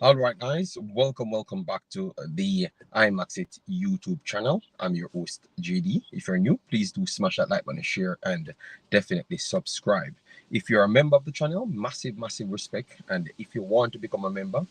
All right, guys, welcome back to the Imaxit YouTube channel. I'm your host, JD. If you're new, please do smash that like button, share, and definitely subscribe. If you're a member of the channel, massive respect. And if you want to become a member,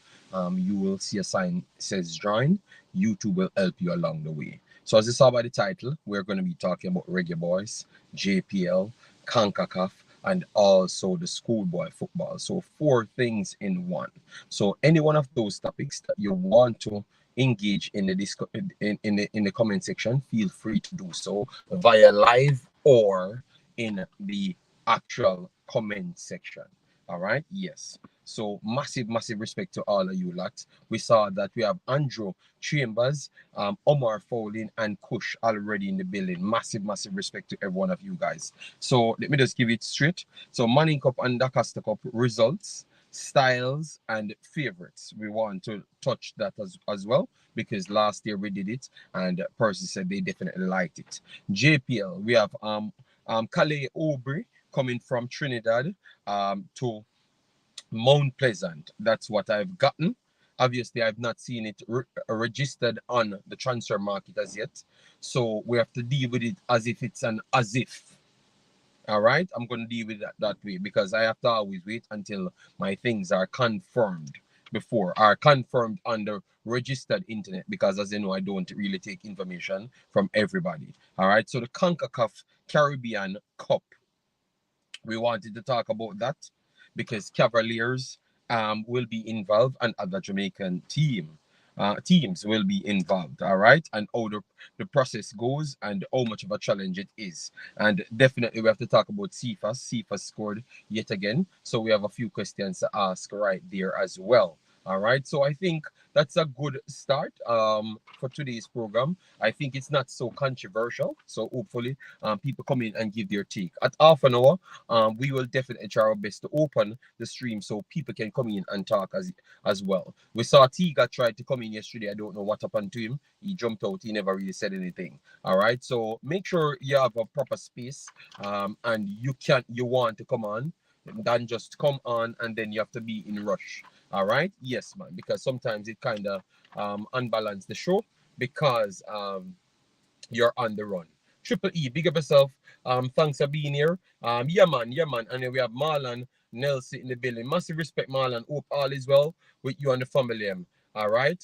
you will see a sign says join. YouTube will help you along the way. So, as you saw by the title, we're going to be talking about Reggae Boyz, JPL, Concacaf, and also the schoolboy football. So, four things in one. So any one of those topics that you want to engage in the in the comment section, feel free to do so via live or in the actual comment section. All right. Yes. So massive respect to all of you lot. We saw that we have Andrew Chambers, Omar Fowling, and Kush already in the building. Massive respect to every one of you guys. So let me just give it straight. So Manning Cup and DaCosta Cup results, styles, and favorites. We want to touch that as well because last year we did it and Percy said they definitely liked it. JPL, we have Kaile Auvray coming from Trinidad to Mount Pleasant. That's what I've gotten. Obviously, I've not seen it registered on the transfer market as yet. So we have to deal with it as if it's an as if. All right, I'm going to deal with that way because I have to always wait until my things are confirmed are confirmed on the registered internet because as you know, I don't really take information from everybody. All right, so the CONCACAF Caribbean Cup, we wanted to talk about that because Cavaliers will be involved and other Jamaican teams will be involved, all right, and how the process goes and how much of a challenge it is. And definitely we have to talk about Cephas. Cephas scored yet again, so we have a few questions to ask right there as well. All right, so I think that's a good start for today's program. I think it's not so controversial, so hopefully people come in and give their take. At half an hour, we will definitely try our best to open the stream so people can come in and talk as well. We saw Tiga tried to come in yesterday. I don't know what happened to him. He jumped out. He never really said anything. All right. So make sure you have a proper space and you want to come on. Then just come on and then you have to be in rush. All right. Yes, man. Because sometimes it kind of unbalance the show because you're on the run. Triple E, big up yourself. Thanks for being here. Yeah, man. And then we have Marlon Nelson in the building. Massive respect, Marlon. Hope all is well with you and the family. All right.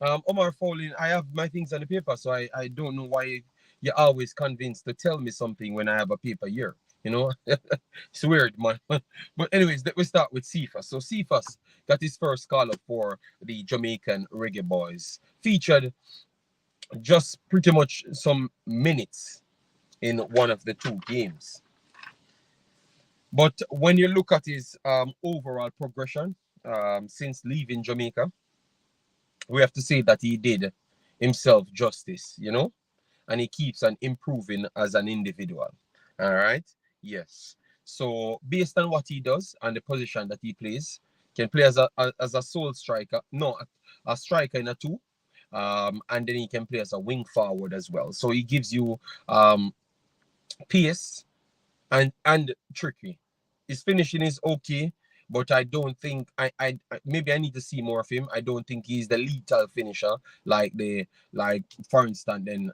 Omar Fowling, I have my things on the paper, so I don't know why you're always convinced to tell me something when I have a paper here. You know, it's weird, man. But anyways, let me start with Cephas. So Cephas got his first call up for the Jamaican Reggae Boyz. Featured just pretty much some minutes in one of the two games. But when you look at his overall progression since leaving Jamaica, we have to say that he did himself justice, you know, and he keeps on improving as an individual. All right. Yes. So based on what he does and the position that he plays, can play as a sole striker, no, a striker in a two, and then he can play as a wing forward as well. So he gives you pace and tricky. His finishing is okay, but I don't think I maybe I need to see more of him. I don't think he's the lethal finisher like for instance then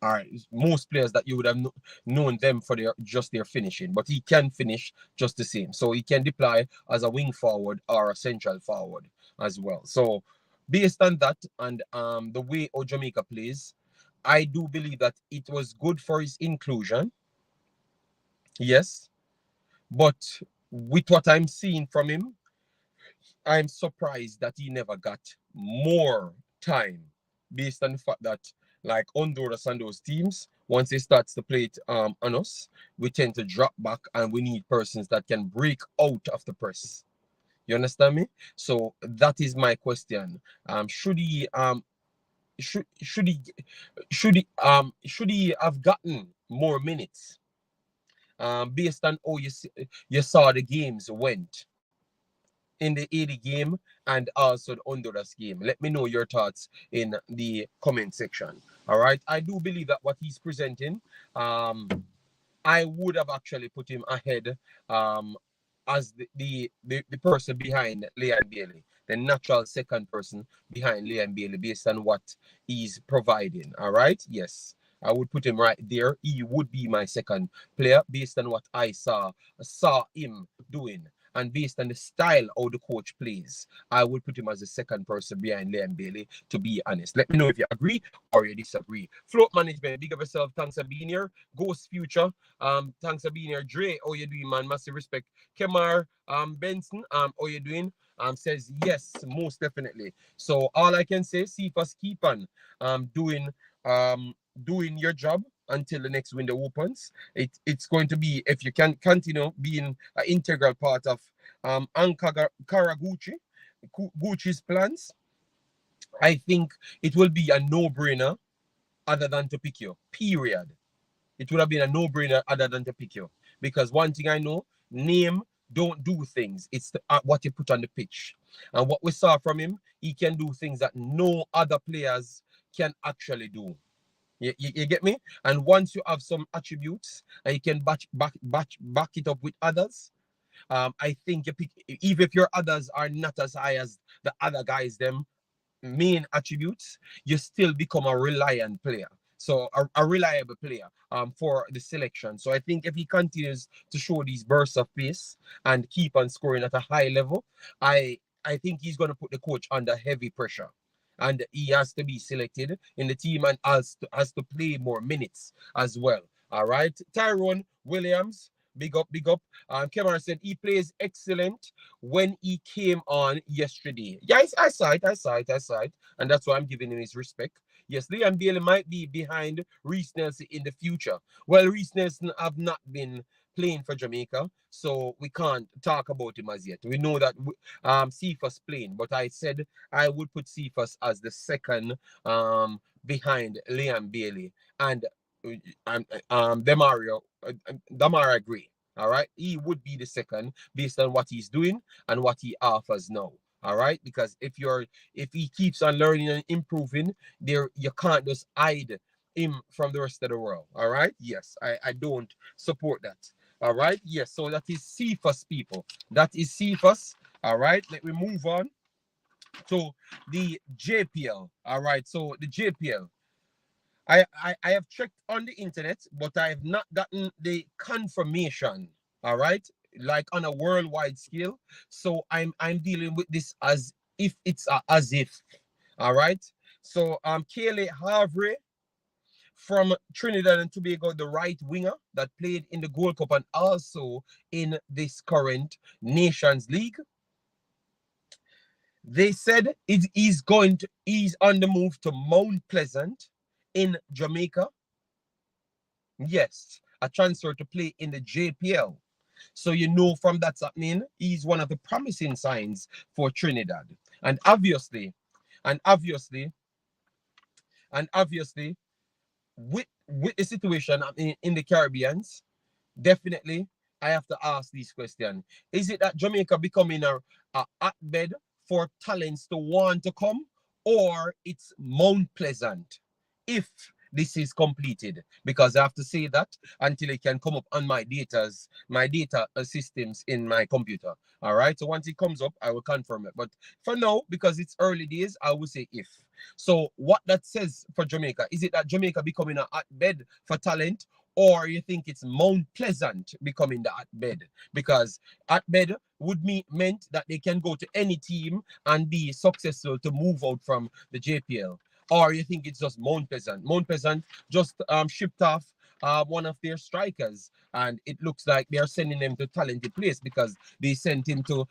all right, most players that you would have known them for their finishing, but he can finish just the same. So he can deploy as a wing forward or a central forward as well. So based on that and the way Jamaica plays, I do believe that it was good for his inclusion. Yes, but with what I'm seeing from him, I'm surprised that he never got more time based on the fact that like Honduras and those teams, once they starts to play it on us, we tend to drop back and we need persons that can break out of the press. You understand me? So that is my question. Should he should he should he have gotten more minutes based on how you saw the games went in the 80 game and also the Honduras game. Let me know your thoughts in the comment section. All right. I do believe that what he's presenting, I would have actually put him ahead as the person behind Leon Bailey. the natural second person behind Liam Bailey based on what he's providing. All right. Yes. I would put him right there. He would be my second player based on what I saw him doing. And based on the style how the coach plays, I would put him as the second person behind Liam Bailey, to be honest. Let me know if you agree or you disagree. Float management, big of yourself. Thanks for being here. Ghost Future, thanks for being here. Dre, how you doing, man? Massive respect. Kemar, Benson, how you doing? Says yes, most definitely. So all I can say, Cephas, keep on doing your job until the next window opens. It's going to be, if you can continue being an integral part of Gucci's plans, I think it will be a no-brainer other than to pick you. Period. It would have been a no-brainer other than to pick you. Because one thing I know, name don't do things. It's what you put on the pitch. And what we saw from him, he can do things that no other players can actually do. You get me? And once you have some attributes and you can back it up with others, I think you pick, even if your others are not as high as the other guys, them main attributes, you still become a reliant player. So a reliable player for the selection. So I think if he continues to show these bursts of pace and keep on scoring at a high level, I think he's going to put the coach under heavy pressure. And he has to be selected in the team and has to play more minutes as well. All right. Tyrone Williams, big up, big up. Kemar said he plays excellent when he came on yesterday. Yes, I saw it. And that's why I'm giving him his respect. Yes, Liam Bailey might be behind Reese Nelson in the future. Well, Reese Nelson have not been playing for Jamaica, so we can't talk about him as yet. We know that Cephas playing, but I said I would put Cephas as the second behind Liam Bailey and Demarai Gray. All right, he would be the second based on what he's doing and what he offers now. All right, because if he keeps on learning and improving, you can't just hide him from the rest of the world. All right, yes, I don't support that. All right, yes, so that is Cephas, people. That is Cephas. All right, let me move on to the JPL. All right, so the JPL. I have checked on the internet, but I have not gotten the confirmation. All right, like on a worldwide scale. So I'm dealing with this as if it's as if. All right. So Kaile Auvray from Trinidad and Tobago, the right winger that played in the Gold Cup and also in this current Nations League. They said he's on the move to Mount Pleasant in Jamaica. Yes, a transfer to play in the JPL. So you know from that's happening, he's one of the promising signs for Trinidad. And obviously, with the situation in the Caribbeans, definitely I have to ask these questions. Is it that Jamaica becoming a hotbed for talents to want to come, or it's Mount Pleasant if this is completed? Because I have to say that until it can come up on my data systems in my computer. All right, so once it comes up, I will confirm it. But for now, because it's early days, I will say if. So what that says for Jamaica, is it that Jamaica becoming a hotbed for talent, or you think it's Mount Pleasant becoming the hotbed? Because hotbed would meant that they can go to any team and be successful to move out from the JPL. Or you think it's just Mount Pleasant? Mount Pleasant just shipped off one of their strikers, and it looks like they are sending them to talented place because they sent him to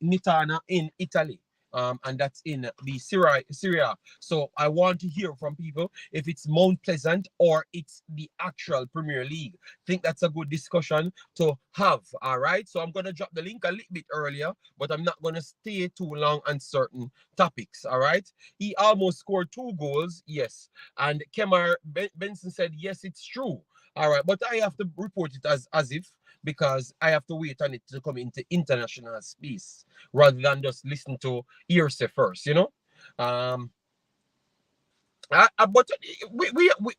Nitana in Italy. And that's in the Syria. So I want to hear from people if it's Mount Pleasant or it's the actual Premier League. I think that's a good discussion to have. All right. So I'm going to drop the link a little bit earlier, but I'm not going to stay too long on certain topics. All right. He almost scored 2 goals. Yes. And Kemar Benson said, yes, it's true. All right. But I have to report it as if, because I have to wait on it to come into international space rather than just listen to hearsay first, you know. But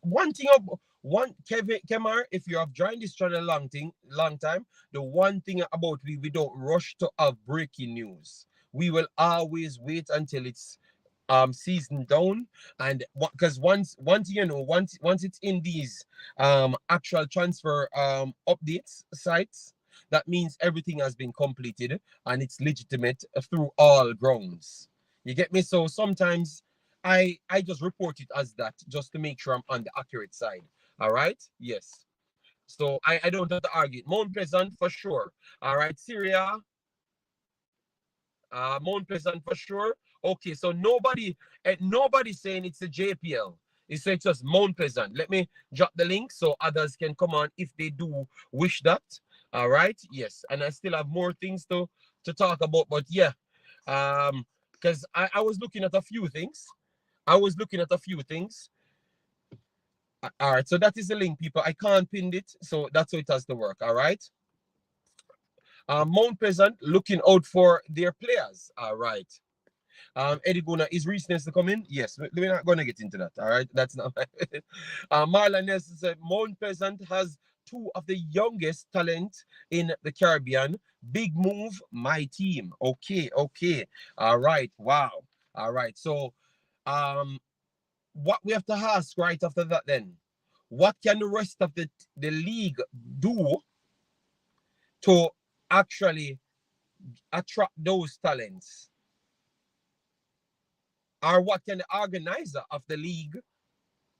one thing Kemar, if you have joined this channel long time, the one thing about we don't rush to have breaking news. we will always wait until it's season down, and because once you know once it's in these actual transfer updates sites, that means everything has been completed and it's legitimate through all grounds. You get me? So sometimes I just report it as that just to make sure I'm on the accurate side. All right, yes. So I don't have to argue it. Mount Pleasant for sure. All right, Syria, Mount Pleasant for sure. Okay, so nobody's saying it's a JPL. It's just Mount Pleasant. Let me drop the link so others can come on if they do wish that. All right, yes, and I still have more things to talk about, but yeah, because I was looking at a few things. I was looking at a few things. All right, so that is the link, people. I can't pin it, so that's how it has to work. All right. Mount Pleasant looking out for their players. All right. Eddie Guna, is Reese to come in? Yes, we're not going to get into that. All right, that's not. Marlon Nelson said Mount Pleasant has two of the youngest talent in the Caribbean. Big move, my team. Okay, okay. All right. Wow. All right. So, what we have to ask right after that then? What can the rest of the league do to actually attract those talents? Or what can the organizer of the league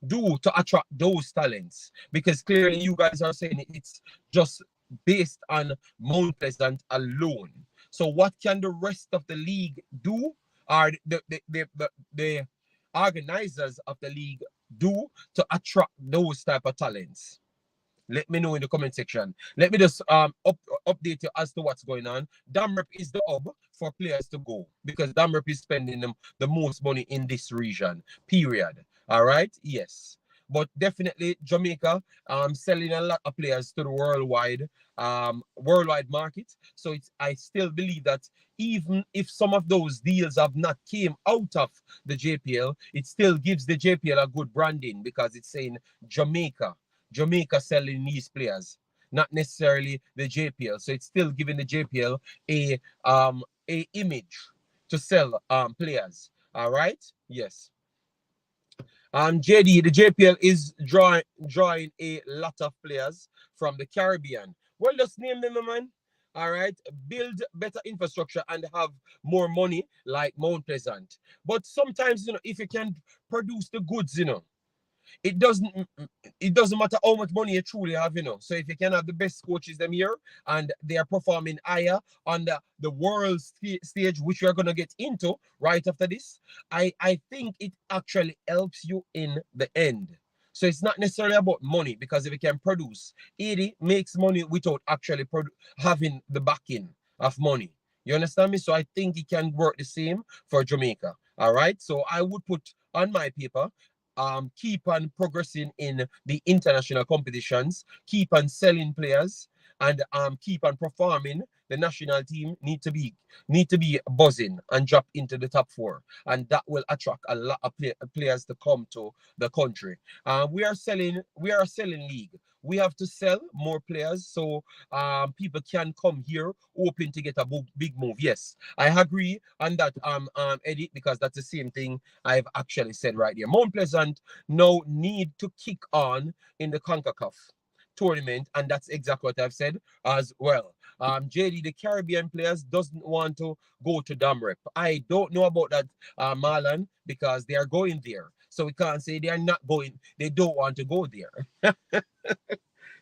do to attract those talents? Because clearly you guys are saying it's just based on Mount Pleasant alone. So what can the rest of the league do, or the organizers of the league do to attract those type of talents? Let me know in the comment section. Let me just update you as to what's going on. Damrep is the hub for players to go because Damrep is spending the most money in this region, period. All right? Yes. But definitely Jamaica selling a lot of players to the worldwide market. So I still believe that even if some of those deals have not came out of the JPL, it still gives the JPL a good branding because it's saying Jamaica selling these players, not necessarily the JPL. So it's still giving the JPL a image to sell players. All right. Yes. JD, the JPL is drawing a lot of players from the Caribbean. Well, just name them, man. All right, build better infrastructure and have more money like Mount Pleasant. But sometimes, if you can produce the goods, it doesn't matter how much money you truly have, So if you can have the best coaches them here and they are performing higher on the world stage, which we are going to get into right after this, I think it actually helps you in the end. So it's not necessarily about money, because if you can produce, it makes money without actually having the backing of money. You understand me? So I think it can work the same for Jamaica. All right. So I would put on my paper, keep on progressing in the international competitions, keep on selling players, and keep on performing. The national team need to be buzzing and drop into the top 4, and that will attract a lot of players to come to the country. We are selling league. We have to sell more players so people can come here hoping to get a big move. Yes, I agree on that, Eddie, because that's the same thing I've actually said right here. Mount Pleasant now need to kick on in the Concacaf tournament, and that's exactly what I've said as well. JD, the Caribbean players doesn't want to go to Damrep. I don't know about that, Marlon, because they are going there. So we can't say they are not going. They don't want to go there.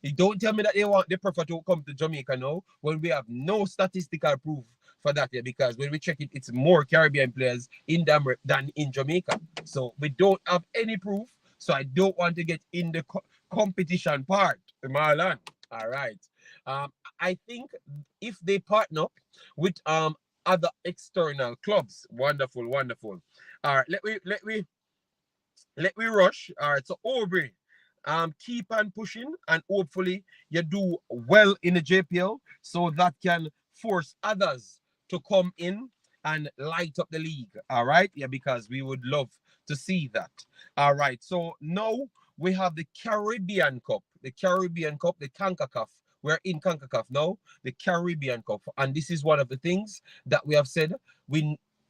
You don't tell me that they prefer to come to Jamaica now when we have no statistical proof for that yet, because when we check it, it's more Caribbean players in Damrep than in Jamaica. So we don't have any proof. So I don't want to get in the competition part, Marlon. All right. I think if they partner up with other external clubs, wonderful. All right, let me rush. All right, so Aubrey, keep on pushing, and hopefully you do well in the JPL so that can force others to come in and light up the league. All right, yeah, because we would love to see that. All right, so now we have the Caribbean Cup, the Concacaf we're in CONCACAF now, the Caribbean Cup, and this is one of the things that we have said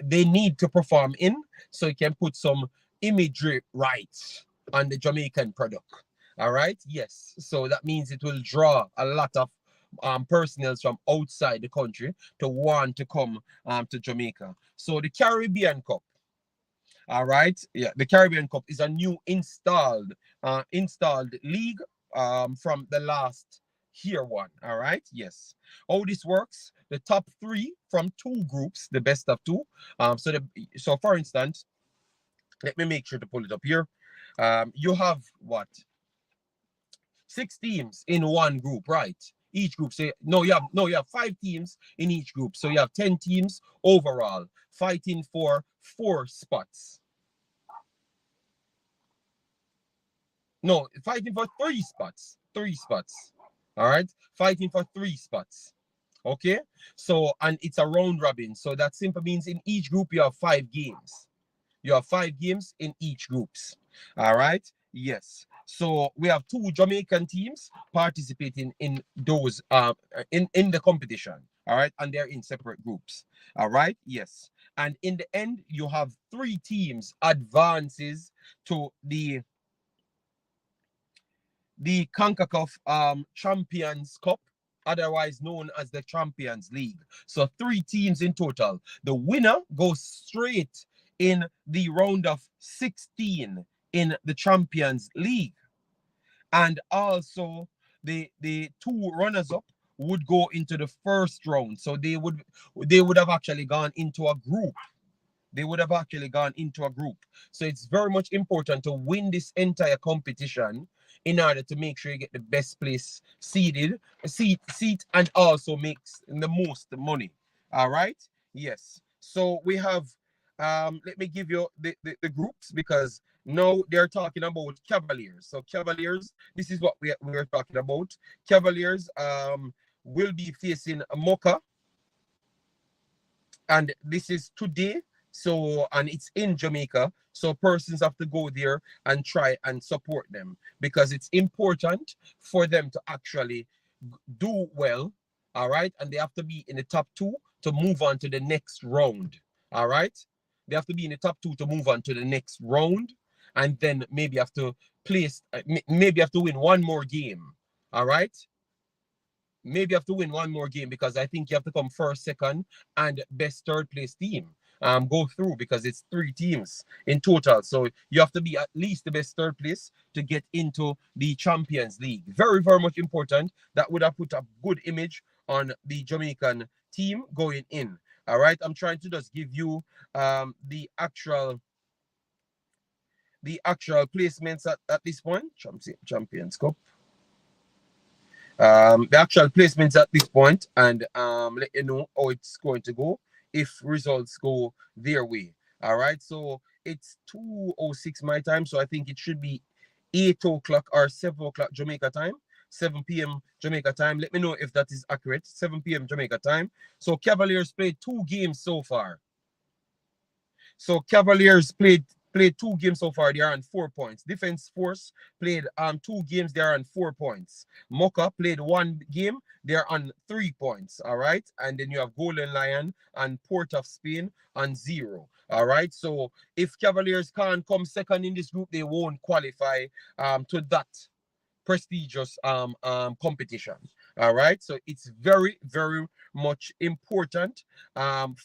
they need to perform in, so you can put some imagery right on the Jamaican product. All right, yes. So that means it will draw a lot of personnel from outside the country to want to come to Jamaica. So the Caribbean Cup. All right, yeah, the Caribbean Cup is a new installed league from the last year one. All right, yes. How this works: the top three from two groups, the best of two. So for instance, let me make sure to pull it up here. You have what? 6 teams in one group, right? Each group. So you have 5 teams in each group. So you have 10 teams overall fighting for 4 spots. No, fighting for 3 spots. 3 spots. All right, fighting for 3 spots. Okay, so and it's a round robin. So that simply means in each group you have 5 games. You have 5 games in each groups. All right. Yes. So we have 2 Jamaican teams participating in those in the competition. All right, and they're in separate groups. All right. Yes. And in the end, you have 3 teams advances to the Concacaf Champions Cup, otherwise known as the Champions League. So 3 teams in total. The winner goes straight in the round of 16 in the Champions League. And also the 2 runners-up would go into the first round. So they would have actually gone into a group. They would have actually gone into a group. So it's very much important to win this entire competition in order to make sure you get the best place seat, and also makes the most money. All right. Yes. So we have let me give you the groups, because now they're talking about Cavaliers. So Cavaliers, this is what we're talking about. Cavaliers will be facing Mocha, and this is today. So, and it's in Jamaica. So persons have to go there and try and support them, because it's important for them to actually do well. All right. And they have to be in the top 2 to move on to the next round. All right. They have to be in the top 2 to move on to the next round. And then maybe have to maybe have to win one more game. All right. Maybe you have to win one more game, because I think you have to come first, second, and best 3rd place team go through, because it's 3 teams in total. So you have to be at least the best 3rd place to get into the Champions League. Very, very much important. That would have put a good image on the Jamaican team going in. All right, I'm trying to just give you the actual placements at this point. Champions Cup. The actual placements at this point, and let you know how it's going to go if results go their way. All right, so it's 2:06 my time, so I think it should be 8 o'clock or 7 o'clock Jamaica time, 7 p.m. Jamaica time. Let me know if that is accurate. 7 p.m. Jamaica time. So Cavaliers played 2 games so far. So Cavaliers played 2 games so far. They are on 4 points. Defense Force played 2 games. They are on 4 points. Mocha played 1 game. They're on 3 points. All right. And then you have Golden Lion and Port of Spain on 0. All right. So if Cavaliers can't come second in this group, they won't qualify to that prestigious competition. All right. So it's very, very much important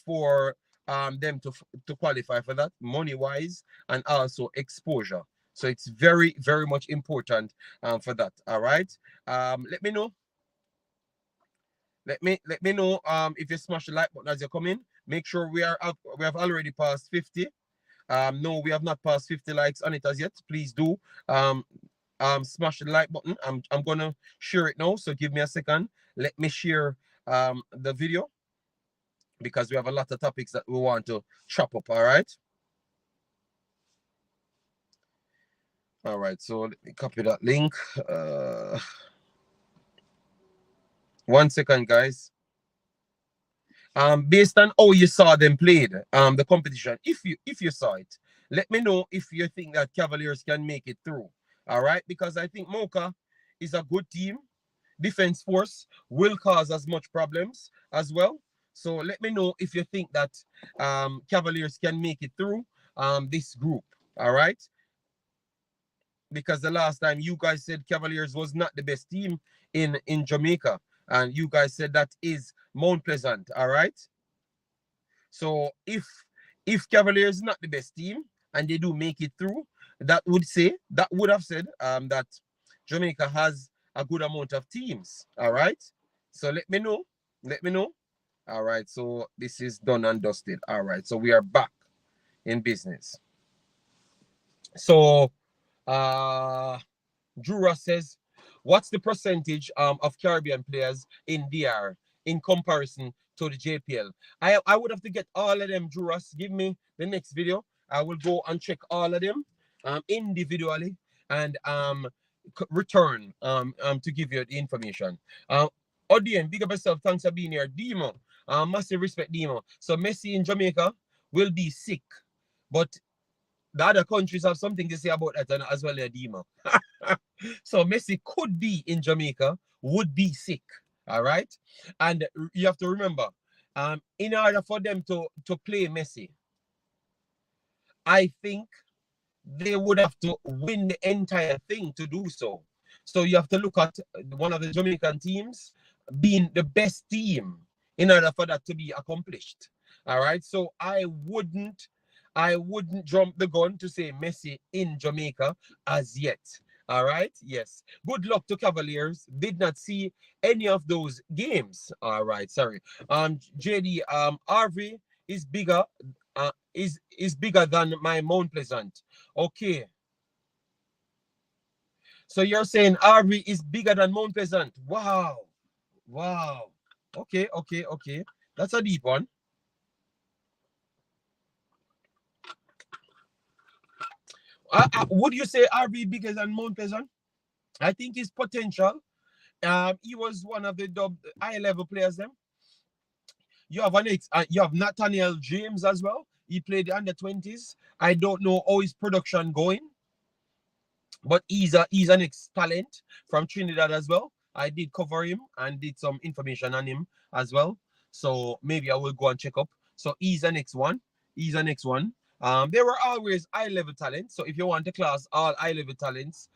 for them to qualify for that, money wise and also exposure. So it's very, very much important for that. All right. Let me know. Let me know if you smash the like button as you come in. Make sure we have already passed 50. No, we have not passed 50 likes on it as yet. Please do smash the like button. I'm gonna share it now, so give me a second. Let me share the video, because we have a lot of topics that we want to chop up. All right. All right, so let me copy that link. 1 second, guys. Based on how you saw them played the competition, if you saw it, let me know if you think that Cavaliers can make it through. All right, because I think Mocha is a good team. defense force will cause as much problems as well. So let me know if you think that Cavaliers can make it through this group. All right. Because the last time you guys said Cavaliers was not the best team in Jamaica. And you guys said that is Mount Pleasant. All right. So if Cavaliers is not the best team and they do make it through, that would have said that Jamaica has a good amount of teams. All right. So let me know. Let me know. All right. So this is done and dusted. All right. So we are back in business. So Jura says, what's the percentage of Caribbean players in DR in comparison to the JPL? I would have to get all of them, Juras. Give me the next video. I will go and check all of them individually and return to give you the information. Odien, big up yourself. Thanks for being here. Demo, massive respect, Demo. So Messi in Jamaica will be sick, but the other countries have something to say about that as well, Demo. So Messi could be in Jamaica, would be sick. All right. And you have to remember, in order for them to play Messi, I think they would have to win the entire thing to do so. So you have to look at one of the Jamaican teams being the best team in order for that to be accomplished. All right. So I wouldn't jump the gun to say Messi in Jamaica as yet. All right. Yes. Good luck to Cavaliers. Did not see any of those games. All right. Sorry. JD, Auvray is bigger. Is bigger than my Mount Pleasant. Okay. So you're saying Auvray is bigger than Mount Pleasant? Wow. Wow. Okay. That's a deep one. Would you say Auvray bigger than Mount Pleasant? I think his potential. He was one of the high-level players. Them. You have Nathaniel James as well. He played the under-20s. I don't know how his production going, but he's an ex-talent from Trinidad as well. I did cover him and did some information on him as well. So maybe I will go and check up. So he's the next one. There were always high-level talents. So if you want to class all high-level talents,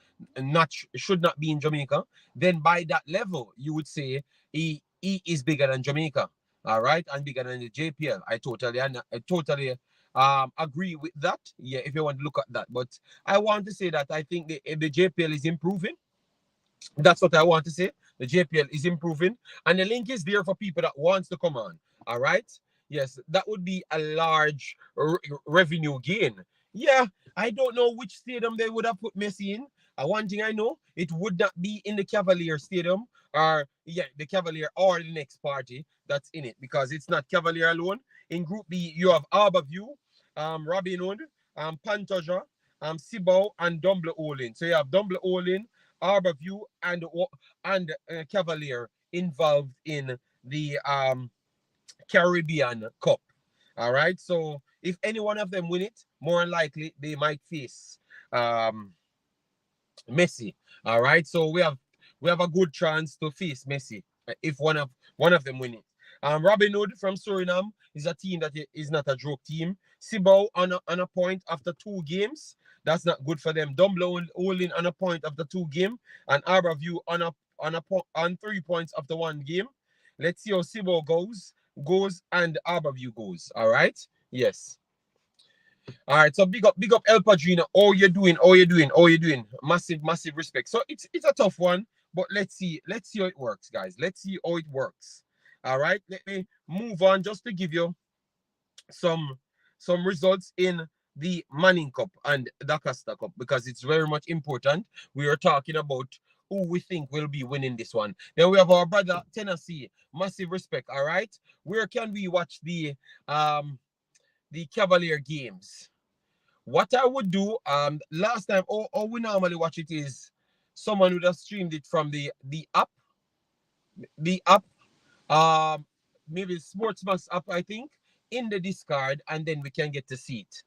should not be in Jamaica, then by that level, you would say he is bigger than Jamaica. All right, and bigger than the JPL. I totally agree with that. Yeah, if you want to look at that. But I want to say that I think the JPL is improving. That's what I want to say. The JPL is improving. And the link is there for people that wants to come on. All right. Yes, that would be a large revenue gain. Yeah, I don't know which stadium they would have put Messi in. One thing I know, it would not be in the Cavalier Stadium or the Cavalier or the next party that's in it, because it's not Cavalier alone. In Group B, you have Harbourview, Robin Hood, Pantoja, Cibao, and Dumble Olin. So you have Dumble Olin, Harbourview, and Cavalier involved in the Caribbean Cup. All right. So if any one of them win it, more likely they might face Messi. All right. So we have a good chance to face Messi if one of them win it. Robin Hood from Suriname is a team that is not a joke team. Cibao on a point after 2 games. That's not good for them. Dumble Olin on a point after 2 games, and Harbourview on 3 points after 1 game. Let's see how Cibao goes and Harbourview goes. All right. Yes. All right. So big up El Padrino. How you doing? Massive respect. So it's a tough one, but let's see how it works, guys. Let's see how it works. All right. Let me move on just to give you some results in the Manning Cup and DaCosta Cup, because it's very much important. We are talking about who we think will be winning this one. Then we have our brother Tennessee. Massive respect. All right. Where can we watch the Cavalier games? What I would do last time, or we normally watch it, is someone would have streamed it from the app. Maybe Sportsmax app, I think, in the Discord, and then we can get to see it.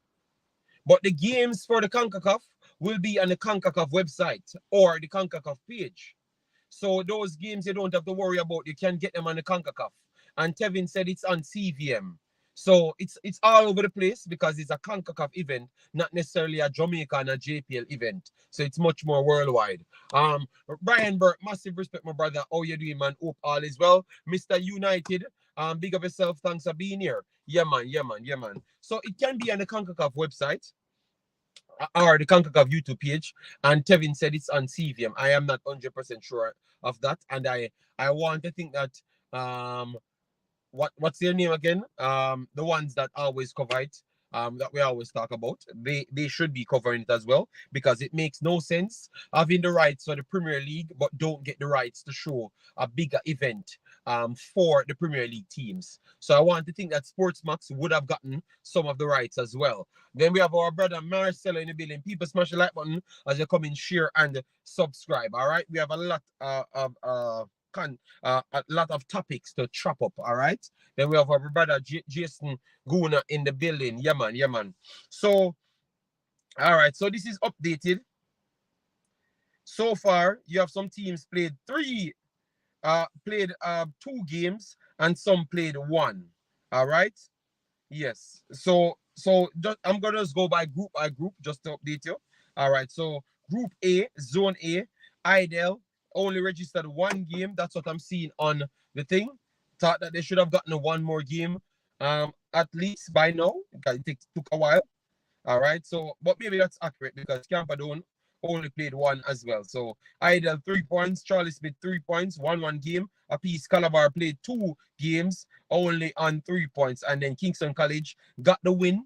But the games for the Concacaf will be on the Concacaf website or the Concacaf page. So those games you don't have to worry about. You can get them on the Concacaf. And Tevin said it's on CVM. So it's all over the place because it's a Concacaf event, not necessarily a Jamaica and a JPL event. So it's much more worldwide. Brian Burke, massive respect, my brother. How you doing, man? Hope all is well. Mr. United, big up yourself. Thanks for being here. Yeah, man. Yeah, man. Yeah, man. So it can be on the Concacaf website or the Concacaf YouTube page. And Tevin said it's on CVM. I am not 100% sure of that. And I want to think that what's their name again? The ones that always cover it, that we always talk about. They should be covering it as well because it makes no sense having the rights for the Premier League but don't get the rights to show a bigger event for the Premier League teams. So I want to think that Sportsmax would have gotten some of the rights as well. Then we have our brother Marcelo in the building. People smash the like button as you come in, share and subscribe. All right, we have a lot of a lot of topics to chop up. All right. Then we have our brother Jason Guna in the building. Yeah, man. Yeah, man. So, all right. So this is updated. So far, you have some teams played two games, and some played one. All right. Yes. So I'm gonna just go by group just to update you. All right. So Group A, Zone A, Idel only registered one game. That's what I'm seeing on the thing. Thought that they should have gotten one more game, at least by now. It took a while. All right. So, but maybe that's accurate because Campadone only played one as well. So Idel 3 points, Charlie Smith 3 points, 1-1 game. Apiece Calabar played 2 games, only on 3 points, and then Kingston College got the win.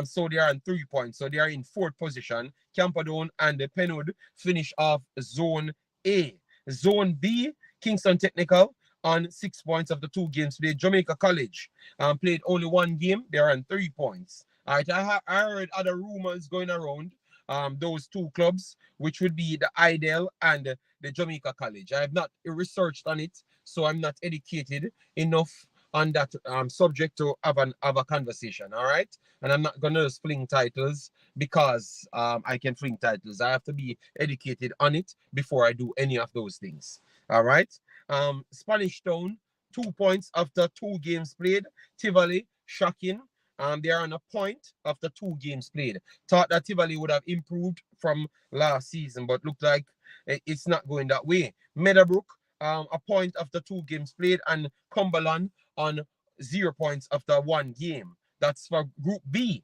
So they are on 3 points. So they are in 4th position. Campadone and the Penwood finish off Zone A. Zone B, Kingston Technical on 6 points of the 2 games played. Jamaica College played only 1 game. They are on 3 points. All right, I heard other rumors going around those 2 clubs, which would be the Idel and the Jamaica College. I have not researched on it, so I'm not educated enough on that subject to have a conversation. All right, and I'm not gonna just fling titles because I can fling titles. I have to be educated on it before I do any of those things. All right. Spanish Town 2 points after 2 games played. Tivoli shocking. They are on a point after 2 games played. Thought that Tivoli would have improved from last season, but looked like it's not going that way. Meadowbrook, a point after 2 games played, and Cumberland on 0 points after 1 game. That's for Group B.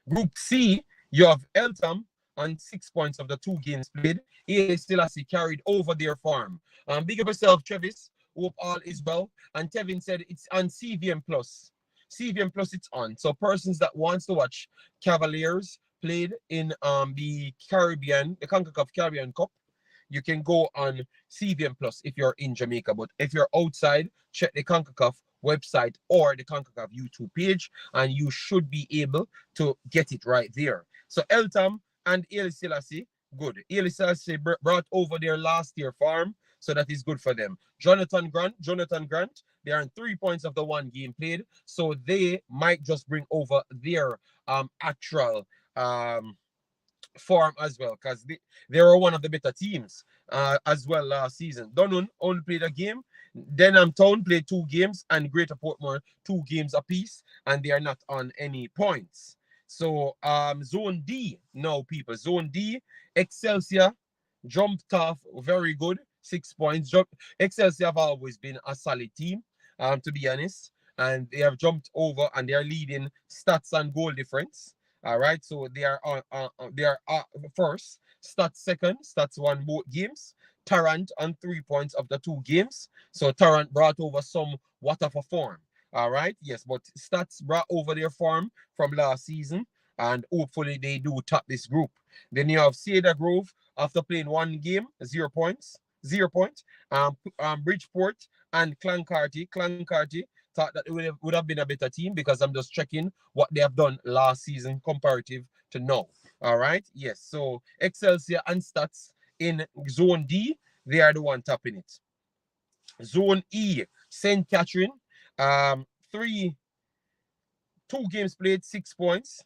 Group C, you have Eltham on 6 points of the 2 games played. Haile Selassie carried over their farm. Big up yourself, Travis. Hope all is well. And Tevin said it's on CVM Plus. CVM Plus it's on. So persons that wants to watch Cavaliers played in the Concacaf Caribbean Cup, you can go on CVM Plus if you're in Jamaica. But if you're outside, check the Concacaf website or the Concacaf YouTube page, and you should be able to get it right there. So Eltham and Haile Selassie, good. Haile Selassie brought over their last year farm, so that is good for them. Jonathan Grant, they are on 3 points of the 1 game played, so they might just bring over their actual form as well, because they were one of the better teams as well last season. Dunoon only played a game. Denham Town played 2 games, and Greater Portmore 2 games apiece, and they are not on any points. So Zone D now, people. Zone D, Excelsior jumped off very good, 6 points. Excelsior have always been a solid team, to be honest, and they have jumped over and they are leading stats and goal difference. All right, so they are first, stats second, stats won both games. Tarrant on 3 points of the 2 games. So Tarrant brought over somewhat of a form. All right, yes, but stats brought over their form from last season, and hopefully they do top this group. Then you have Cedar Grove after playing 1 game, 0 points, 0 points. Bridgeport and Clancarty thought that it would have been a better team because I'm just checking what they have done last season comparative to now. All right. Yes. So Excelsior and Stats in Zone D, they are the one topping it. Zone E, St. Catherine, 2 games played, 6 points.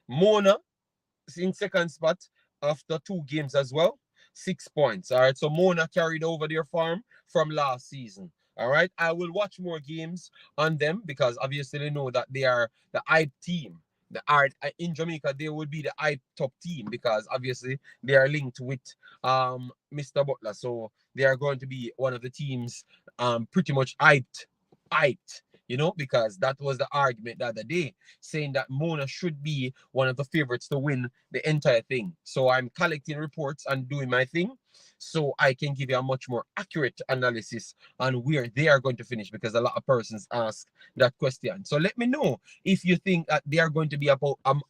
Mona in second spot after 2 games as well. 6 points. All right. So Mona carried over their farm from last season. All right. I will watch more games on them because obviously they know that they are the hype team. The art in Jamaica, they would be the hype top team because obviously they are linked with Mr. Butler. So they are going to be one of the teams pretty much hyped, because that was the argument the other day, saying that Mona should be one of the favorites to win the entire thing. So I'm collecting reports and doing my thing so I can give you a much more accurate analysis on where they are going to finish because a lot of persons ask that question. So let me know if you think that they are going to be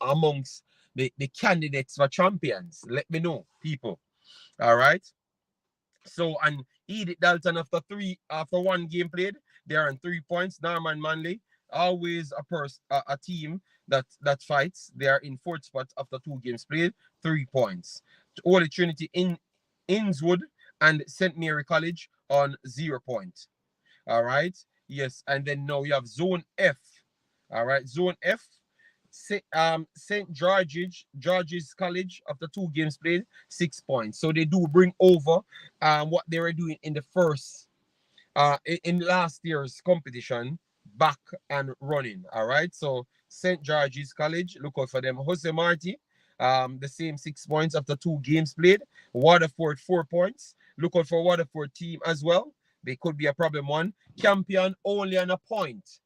amongst the candidates for champions. Let me know, people. All right. So, and Edith Dalton after one game played, they are on 3 points. Norman Manley, always a team that fights. They are in fourth spot after 2 games played, 3 points. Holy Trinity in Innswood and St. Mary College on 0 points. All right. Yes, and then now you have Zone F. All right, Zone F. St. George's College after 2 games played, 6 points. So they do bring over what they were doing in the first in last year's competition back and running. All right. So St. George's College, look out for them. Jose Marti, the same 6 points after 2 games played. Waterford 4 points. Look out for Waterford team as well. They could be a problem one. Campion only on a point.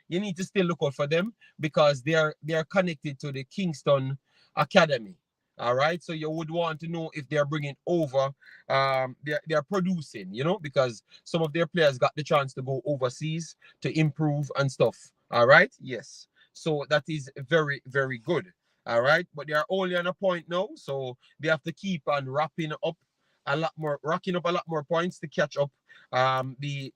You need to still look out for them because they are connected to the Kingston Academy. All right, so you would want to know if they're bringing over, they're producing, because some of their players got the chance to go overseas to improve and stuff. All right, yes, so that is very, very good. All right, but they are only on a point now, so they have to keep on racking up a lot more points to catch up the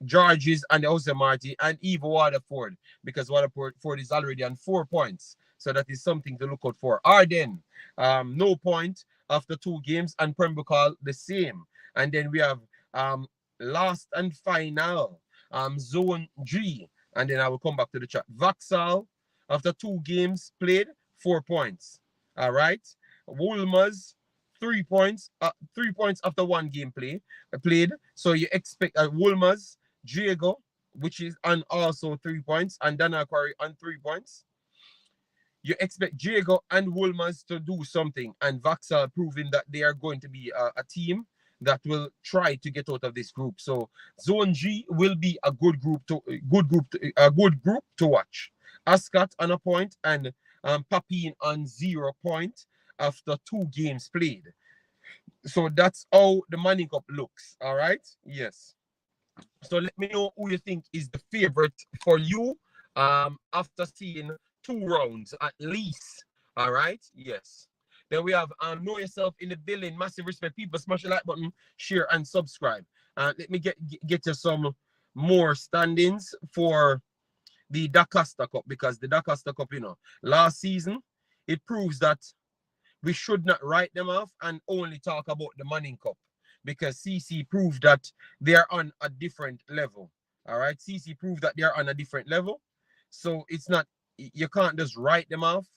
Georges and the Jose Marti and even Waterford, because Waterford is already on 4 points. So that is something to look out for. Arden, no point after 2 games, and Pembroke the same. And then we have last and final, Zone G. And then I will come back to the chat. Vaxal, after 2 games played, 4 points. All right. Wolmer's 3 points. 3 points after 1 game played. So you expect Wolmer's, Diego, which is on also 3 points, and Dana Quarry on 3 points. You expect Diego and Wolmer's to do something, and Vaxal proving that they are going to be a team that will try to get out of this group. So Zone G will be a good group to watch. Ascot on a point and Papine on 0 point after 2 games played. So that's how the Manning Cup looks. All right. Yes. So let me know who you think is the favorite for you after seeing 2 rounds at least. All right. Yes. Then we have Know Yourself in the building. Massive respect. People, smash the like button, share, and subscribe. Let me get you some more standings for the DaCosta Cup, because the DaCosta Cup, last season, it proves that we should not write them off and only talk about the Manning Cup, because CC proved that they are on a different level. All right. CC proved that they are on a different level. So it's not, you can't just write them off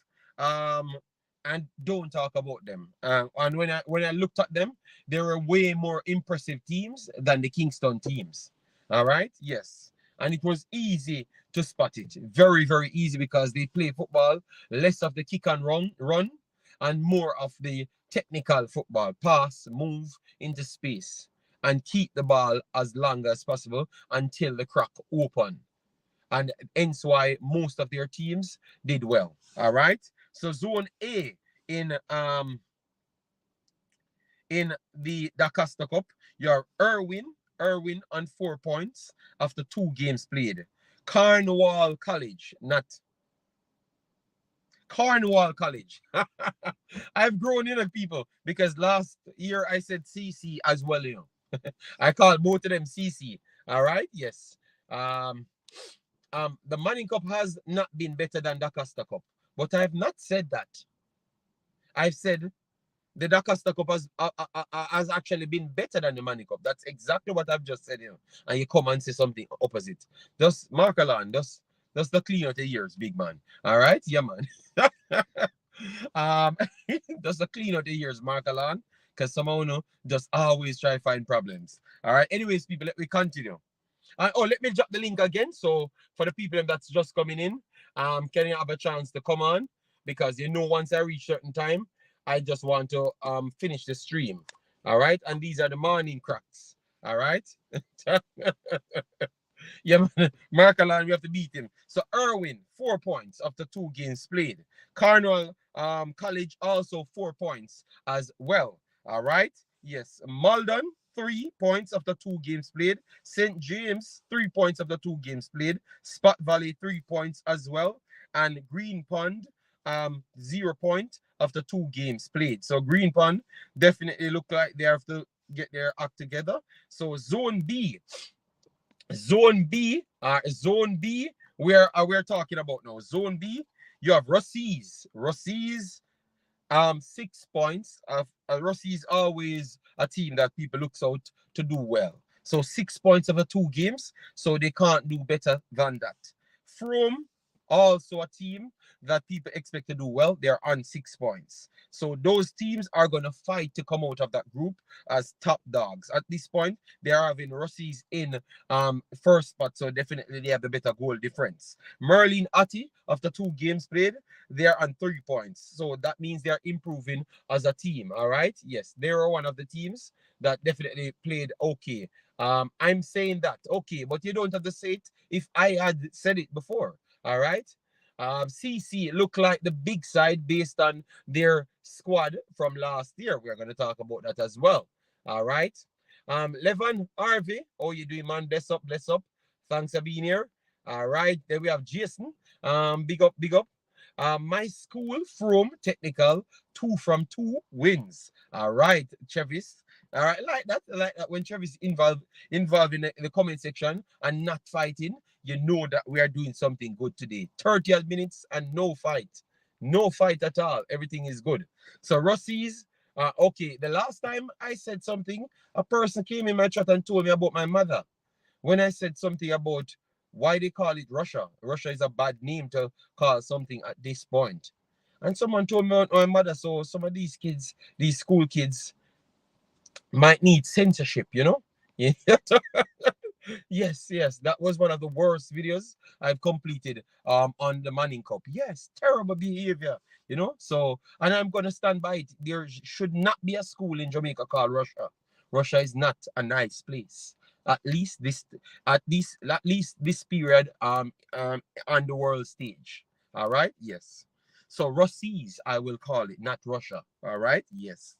and don't talk about them. And when I looked at them, they were way more impressive teams than the Kingston teams. All right. Yes. And it was easy to spot it. Very, very easy, because they play football, less of the kick and run, and more of the technical football, pass, move into space, and keep the ball as long as possible until the crack open. And hence why most of their teams did well. All right. So Zone A in the DaCosta Cup, you're Irwin on 4 points after 2 games played. Cornwall College, not Cornwall College. I've grown in on people, because last year I said CC as well, I called both of them CC. All right, yes. The Manning Cup has not been better than DaCosta Cup, but I have not said that. I've said the DaCosta Cup has actually been better than the Manning Cup. That's exactly what I've just said, and you come and say something opposite. Just mark along, just the clean out the ears, big man. All right, yeah, man. Just to clean out the ears, Markalan, because someone just always try to find problems. All right. Anyways, people, let me continue. Let me drop the link again. So for the people that's just coming in, can you have a chance to come on? Because once I reach certain time, I just want to finish the stream. All right. And these are the morning cracks. All right. Yeah, man. Markalan, we have to beat him. So Irwin, 4 points after 2 games played. Carnal College also 4 points as well. All right. Yes. Malden, 3 points after 2 games played. St. James, 3 points after 2 games played. Spot Valley, 3 points as well. And Green Pond, 0 point after 2 games played. So Green Pond definitely look like they have to get their act together. So Zone B, where we're talking about now. Zone B, you have Russies. 6 points. Russies always a team that people looks out to do well. So 6 points over 2 games, so they can't do better than that. From also a team that people expect to do well, they're on 6 points. So those teams are going to fight to come out of that group as top dogs. At this point, they are having Russies in first spot, so definitely they have the better goal difference. Merlin Atti, after 2 games played, they're on 3 points. So that means they're improving as a team, all right? Yes, they are one of the teams that definitely played okay. I'm saying that, okay, but you don't have to say it if I had said it before, all right? CC look like the big side based on their squad from last year. We're going to talk about that as well. All right. Levan Harvey, how you doing, man? Bless up. Thanks for being here. All right. Then we have Jason. Big up. My school from technical 2 from 2 wins. All right, Travis. All right, like that when Travis involved in the comment section and not fighting, you know that we are doing something good today. 30 minutes and no fight at all. Everything is good. So Russies, okay. The last time I said something, a person came in my chat and told me about my mother. When I said something about why they call it Russia. Russia is a bad name to call something at this point. And someone told me about my mother, so some of these kids, these school kids, might need censorship, Yeah. Yes, that was one of the worst videos I've completed on the Manning Cup. Yes, terrible behavior, So, and I'm gonna stand by it. There should not be a school in Jamaica called Russia. Russia is not a nice place. At least this period on the world stage. All right, yes. So Russies, I will call it, not Russia. All right, yes.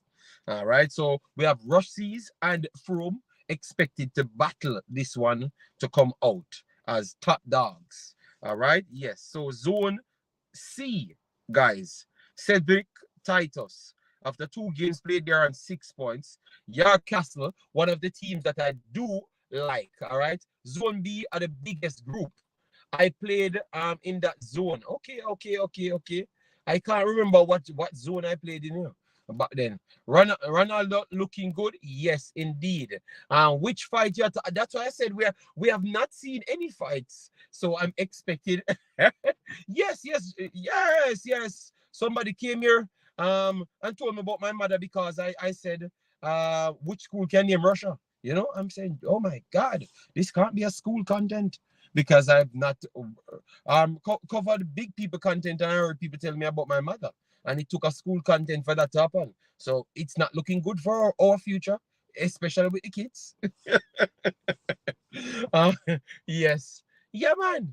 All right, so we have Russies and From expected to battle this one to come out as top dogs. All right, yes. So Zone C, guys. Cedric Titus. After 2 games played, they're on 6 points. Yard Castle, one of the teams that I do like. All right. Zone B are the biggest group. I played in that zone. Okay. I can't remember what zone I played in here. But then Ronaldo looking good, yes, indeed. Which fight you? That's why I said we have not seen any fights, so I'm expected. yes. Somebody came here and told me about my mother because I said which school can name Russia. I'm saying, oh my God, this can't be a school content because I've not covered big people content and I heard people tell me about my mother. And it took a school content for that to happen. So it's not looking good for our future, especially with the kids. Yes. Yeah, man.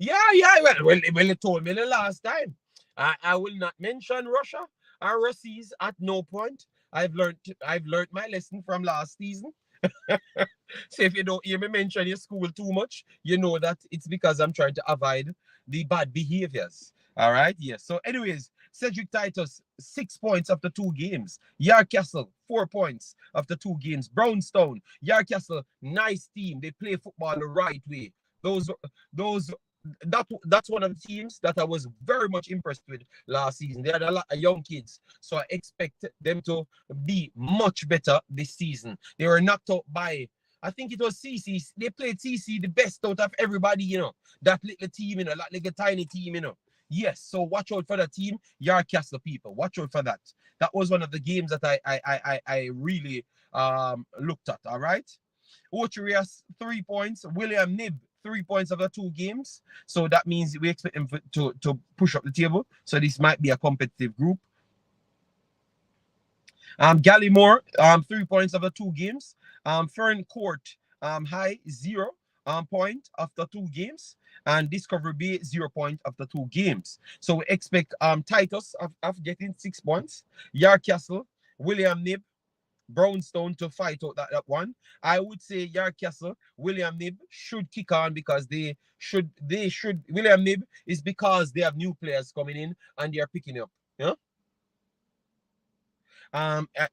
Yeah. Well, they told me the last time. I will not mention Russia or Russies at no point. I've learned my lesson from last season. So if you don't hear me mention your school too much, you know that it's because I'm trying to avoid the bad behaviors. All right, yes. So anyways, Cedric Titus, 6 points after 2 games. Yarcastle, 4 points after 2 games. Brownstone, Yarcastle, nice team. They play football the right way. That's one of the teams that I was very much impressed with last season. They had a lot of young kids, so I expect them to be much better this season. They were knocked out by, I think it was CC. They played CC the best out of everybody, that little team, that little tiny team, Yes, so watch out for the team, Yarcastle people. Watch out for that. That was one of the games that I really looked at. All right. Ocherias 3 points. William Nib 3 points of the 2 games. So that means we expect him to push up the table. So this might be a competitive group. Gallimore 3 points of the 2 games. Fern Court high 0 point after 2 games, and Discovery Bay 0 point after 2 games. So we expect Titus of getting 6 points. Yarcastle, William Nib, Brownstone to fight out that one. I would say Yarcastle, William Nib should kick on because they should William Nib is because they have new players coming in and they are picking up. Yeah.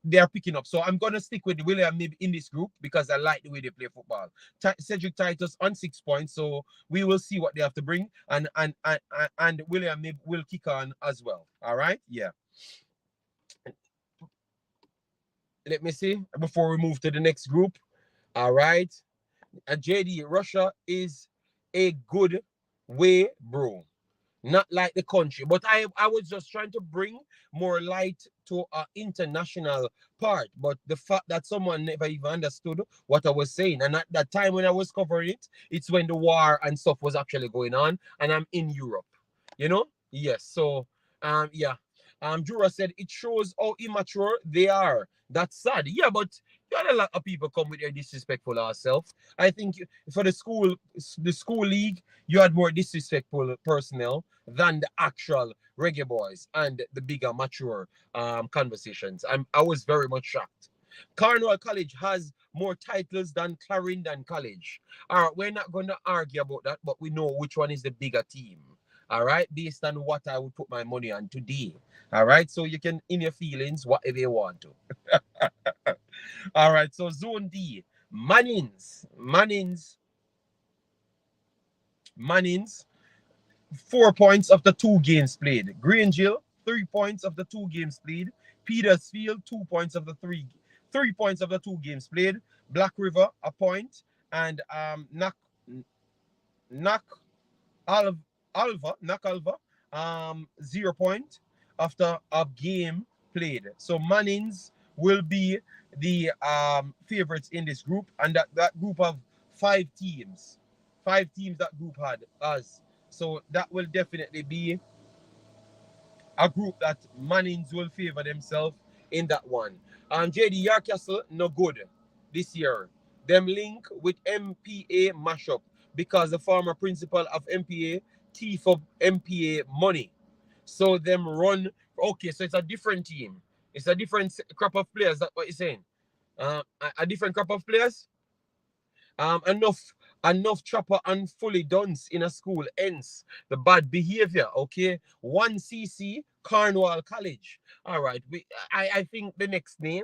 They are picking up. So I'm gonna stick with William Nib in this group because I like the way they play football. Cedric Titus on 6 points, so we will see what they have to bring, and William Nib will kick on as well. All right, yeah. Let me see before we move to the next group. All right, and JD, Russia is a good way, bro. Not like the country, but I was just trying to bring more light to our international part. But the fact that someone never even understood what I was saying, and at that time when I was covering it, it's when the war and stuff was actually going on, and I'm in Europe, you know. Yes, so yeah. Jura said it shows how immature they are. That's sad. Yeah, but you had a lot of people come with their disrespectful ourselves. I think for the school league, you had more disrespectful personnel than the actual Reggae Boyz and the bigger mature conversations. I was very much shocked. Cornwall College has more titles than Clarendon College. All right, we're not going to argue about that, but we know which one is the bigger team. All right, based on what I would put my money on today. All right, so you can, in your feelings, whatever you want to. All right, so Zone D, Mannings, 4 points of the 2 games played. Grangeville, 3 points of the 2 games played. Petersfield, 2 points of the 3 points of the 2 games played. Black River, a point, and Alva, 0 point after a game played. So Mannings will be the favorites in this group, and that group of 5 teams that group had us. So that will definitely be a group that Mannings will favor themselves in that one. JD Yarcastle, no good this year. Them link with MPA mashup because the former principal of MPA thief up MPA money. So them run, okay, so it's a different team. It's a different crop of players. That's what you're saying. A different crop of players. Enough chopper and fully dunce in a school, hence the bad behavior. Okay, 1cc Cornwall College. All right, I think the next team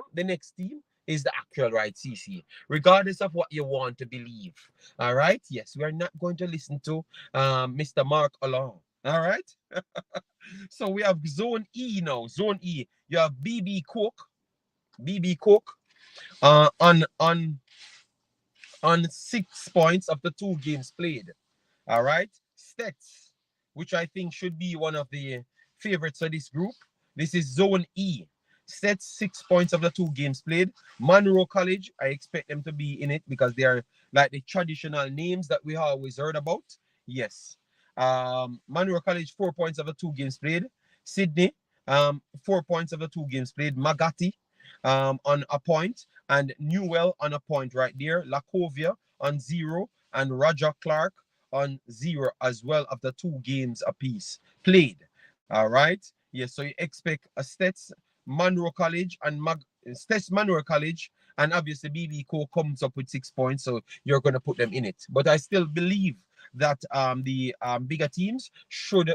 is the actual right CC, regardless of what you want to believe. All right, yes, we are not going to listen to Mr. Mark along. All right. So we have Zone E now. Zone E, you have BB Cook on 6 points of the 2 games played. All right. Stets, which I think should be one of the favorites of this group. This is Zone E. Stets, 6 points of the 2 games played. Monroe College, I expect them to be in it because they are like the traditional names that we always heard about. Yes. Monroe College, 4 points of the 2 games played. Sydney, 4 points of the 2 games played. Magati, on a point, and Newell on a point right there. Lacovia on 0, and Roger Clark on 0 as well after 2 games apiece played. All right. Yes, so you expect a Stets, Monroe College, and Stets, Monroe College, and obviously BB Co comes up with 6 points, so you're going to put them in it. But I still believe that the bigger teams should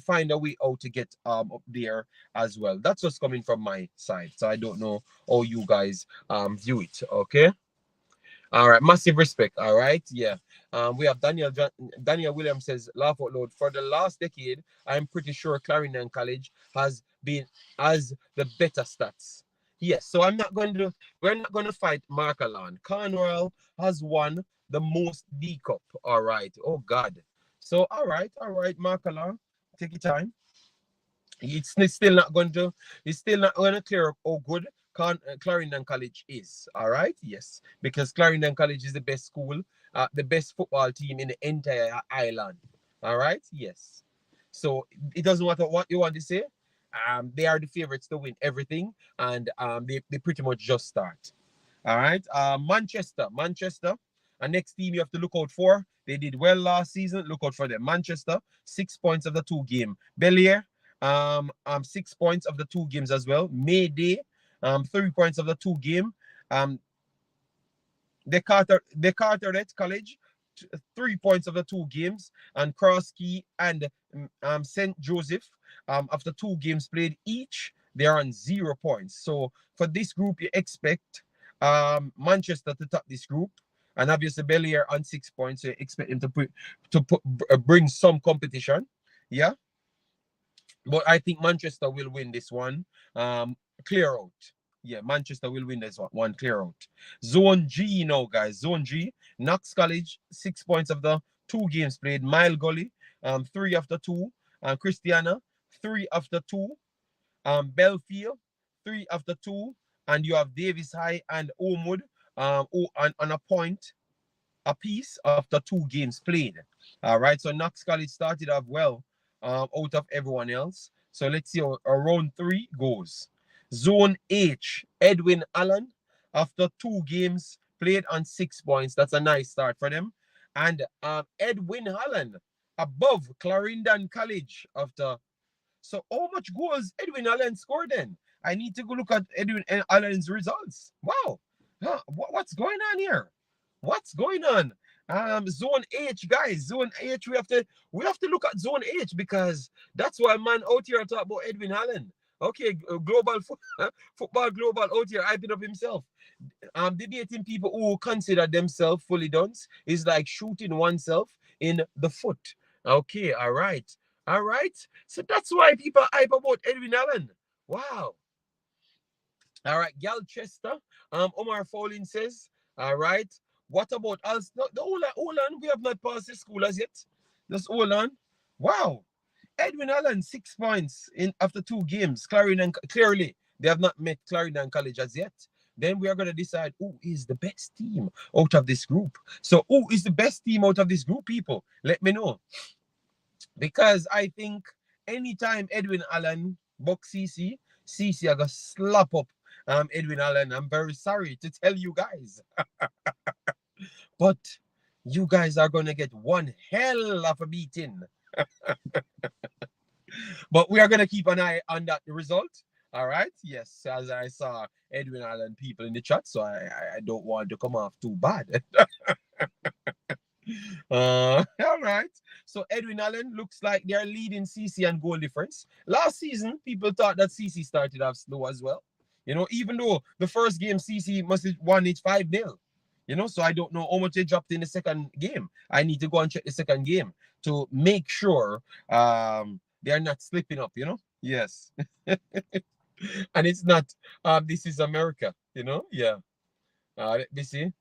find a way out to get up there as well. That's what's coming from my side. So I don't know how you guys view it. Okay. All right, massive respect. All right, yeah. We have Daniel Williams says, laugh out loud. For the last decade, I'm pretty sure Clarendon College has been as the better stats. Yes, so we're not going to fight Markalan. Cornwall has won the most D Cup. All right. Oh God. So all right, Markalan. Take your time. It's still not going to. It's still not going to clear up how good Clarendon College is. All right. Yes, because Clarendon College is the best school, the best football team in the entire island. All right. Yes. So it doesn't matter what you want to say. They are the favorites to win everything, and they pretty much just start. All right. Manchester. And next team you have to look out for. They did well last season. Look out for them. Manchester, 6 points of the 2 game. Bel-Air, 6 points of the 2 games as well. Mayday, 3 points of the 2 game. DaCosta College, 3 points of the 2 games, and Cross Key and St. Joseph, after 2 games played each, they are on 0 points. So for this group, you expect Manchester to top this group, and obviously Bel-Air on 6 points. So you expect him to bring some competition, yeah. But I think Manchester will win this one. Clear out. Yeah, Manchester will win this one. Clear out. Zone G now, guys. Zone G. Knox College, 6 points of the 2 games played. Mile Gully, 3 after 2. Christiana, 3 after 2. Belfield, 3 after 2. And you have Davis High and Oakwood on a point apiece after 2 games played. All right, so Knox College started off well out of everyone else. So let's see how round 3 goes. Zone H, Edwin Allen, after 2 games played on 6 points. That's a nice start for them. And Edwin Allen above Clarendon College after. So how much goals Edwin Allen scored then? I need to go look at Edwin Allen's results. Wow. What's going on here? What's going on? Zone H, guys. Zone H, we have to look at Zone H, because that's why man out here talk about Edwin Allen. Okay, global football global out here hyping up himself. Debating people who consider themselves fully done is like shooting oneself in the foot. Okay, all right. So that's why people hype about Edwin Allen. Wow. All right, Galchester. Omar Fowling says, all right. What about us? No, the Olan, we have not passed the school as yet. Just Olan. Wow. Edwin Allen, 6 points in after 2 games. Clearly, they have not met Clarendon College as yet. Then we are going to decide who is the best team out of this group. So who is the best team out of this group, people? Let me know. Because I think anytime Edwin Allen buck CC are going to slap up Edwin Allen. I'm very sorry to tell you guys. But you guys are going to get one hell of a beating. But we are going to keep an eye on that result. All right. Yes, as I saw Edwin Allen people in the chat, so I don't want to come off too bad. All right. So Edwin Allen looks like they're leading CC and goal difference. Last season, people thought that CC started off slow as well. You know, even though the first game CC must have won it 5-0. You know, so I don't know how much they dropped in the second game. I need to go and check the second game to make sure they're not slipping up, you know? Yes. And it's not, this is America, you know? Yeah. Let me see.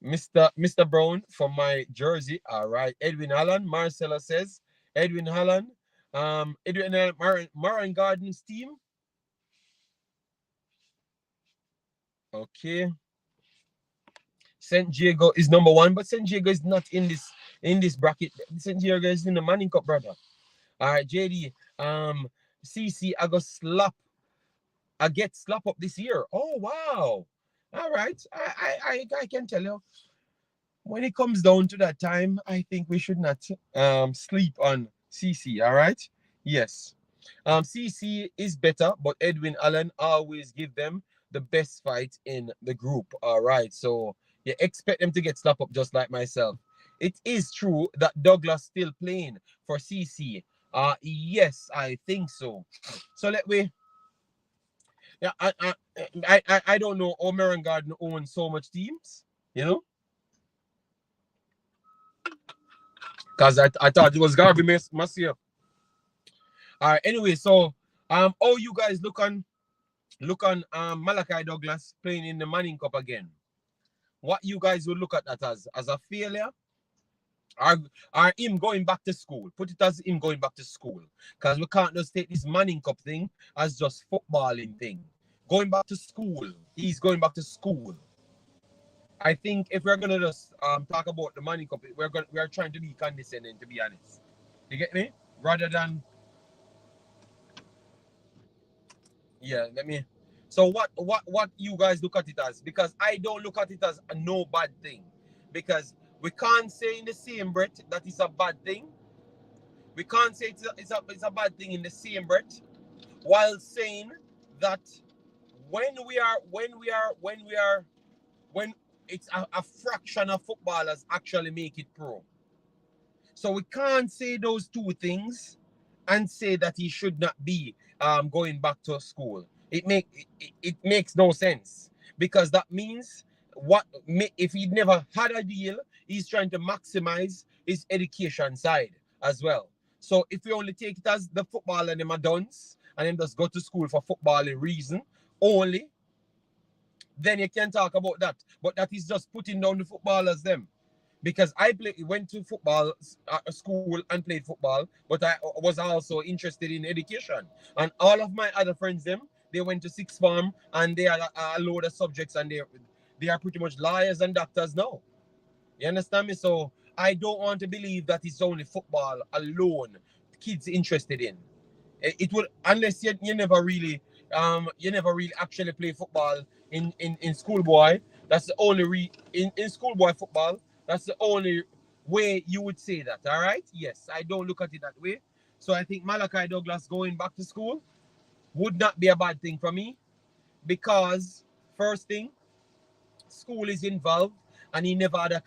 Mr. Brown from my jersey. All right. Edwin Allen. Marcella says, Edwin Allen. Edwin Allen, Maran Gardens team. Okay. St. Diego is number 1, but St. Diego is not in this bracket. St. Diego is in the Manning Cup, brother. All right, JD. CC, I get slap up this year. Oh wow. All right. I can tell you, when it comes down to that time, I think we should not sleep on CC. All right. Yes. CC is better, but Edwin Allen always give them the best fight in the group. All right. So you expect them to get slapped up just like myself. It is true that Douglas still playing for CC. Yes, I think so. So let me. Yeah, I don't know. Omer Garden owns so much teams, you know. Because I thought it was Garvey Massieu. All right. Anyway, so oh, you guys look on Malachi Douglas playing in the Manning Cup again. What you guys would look at that as a failure, Or him going back to school. Put it as him going back to school. Because we can't just take this Manning Cup thing as just footballing thing. Going back to school. He's going back to school. I think if we're gonna just talk about the Manning Cup, we are trying to be condescending, to be honest. You get me? Rather than let me. So what you guys look at it as? Because I don't look at it as a no bad thing. Because we can't say in the same breath that it's a bad thing. We can't say it's a bad thing in the same breath, while saying that when it's a fraction of footballers actually make it pro. So we can't say those two things and say that he should not be going back to school. It makes no sense, because that means if he never had a deal, he's trying to maximize his education side as well. So if we only take it as the football and them are duns and then just go to school for footballing reason only, then you can talk about that. But that is just putting down the footballers them. Because I went to football school and played football, but I was also interested in education. And all of my other friends, they went to sixth form and they had a load of subjects, and they are pretty much lawyers and doctors now. You understand me? So I don't want to believe that it's only football alone kids interested in. It would, unless you never really actually play football in schoolboy. That's the only in schoolboy football. That's the only way you would say that. All right? Yes, I don't look at it that way. So I think Malachi Douglas going back to school would not be a bad thing for me, because first thing, school is involved, and he never had a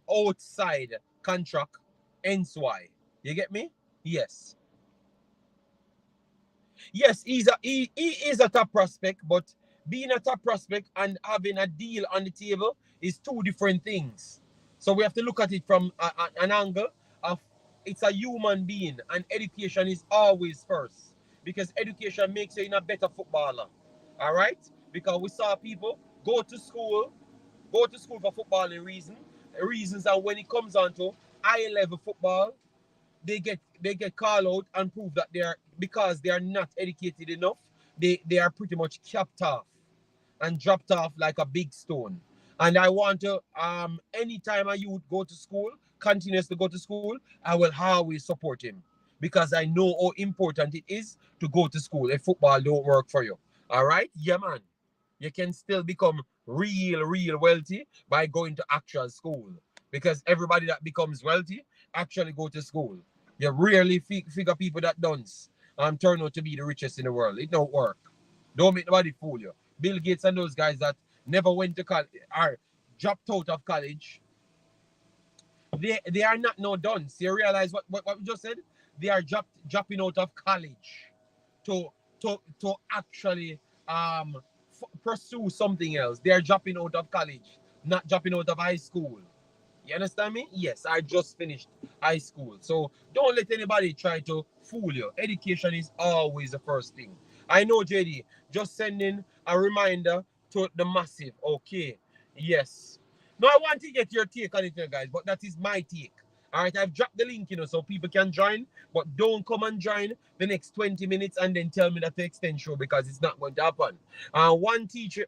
outside contract. Hence why. You get me? Yes. Yes, he is a top prospect, but being a top prospect and having a deal on the table is two different things. So we have to look at it from an angle of it's a human being, and education is always first, because education makes you a better footballer. All right? Because we saw people go to school for footballing reasons, and when it comes on to high level football, they get called out and prove that because they are not educated enough, they are pretty much capped off and dropped off like a big stone. And I want to anytime a youth go to school, continues to go to school, I will always support him, because I know how important it is to go to school if football don't work for you. All right? Yeah, man. You can still become real wealthy by going to actual school, because everybody that becomes wealthy actually go to school. You rarely figure people that don't turn out to be the richest in the world. It don't work. Don't make nobody fool you. Bill Gates and those guys that never went to college or dropped out of college, they are not no dunce. You realize what we just said? They are dropping out of college to actually pursue something else. They are dropping out of college, not dropping out of high school. You understand me? Yes, I just finished high school. So don't let anybody try to fool you. Education is always the first thing. I know, JD, just sending a reminder to the massive. Okay. Yes. Now I want to get your take on it, guys, but that is my take. All right, I've dropped the link, so people can join, but don't come and join the next 20 minutes and then tell me that to extend show, because it's not going to happen. One teacher,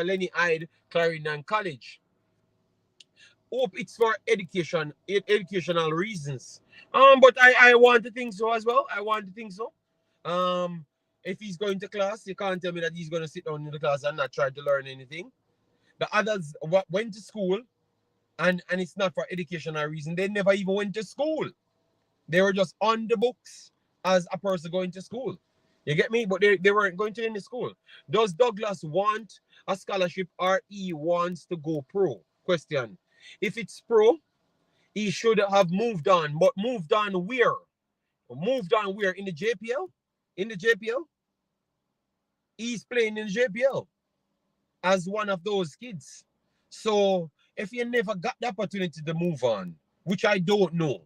Lenny Hyde, Clarendon College. Hope it's for educational reasons. But I want to think so as well. I want to think so. If he's going to class, you can't tell me that he's going to sit down in the class and not try to learn anything. The others went to school, and it's not for educational reason. They never even went to school. They were just on the books as a person going to school. You get me? But they weren't going to any school. Does Douglas want a scholarship, or he wants to go pro? Question. If it's pro, he should have moved on. But moved on where? Moved on where? In the JPL? In the JPL? He's playing in the JPL as one of those kids. So if you never got the opportunity to move on, which I don't know,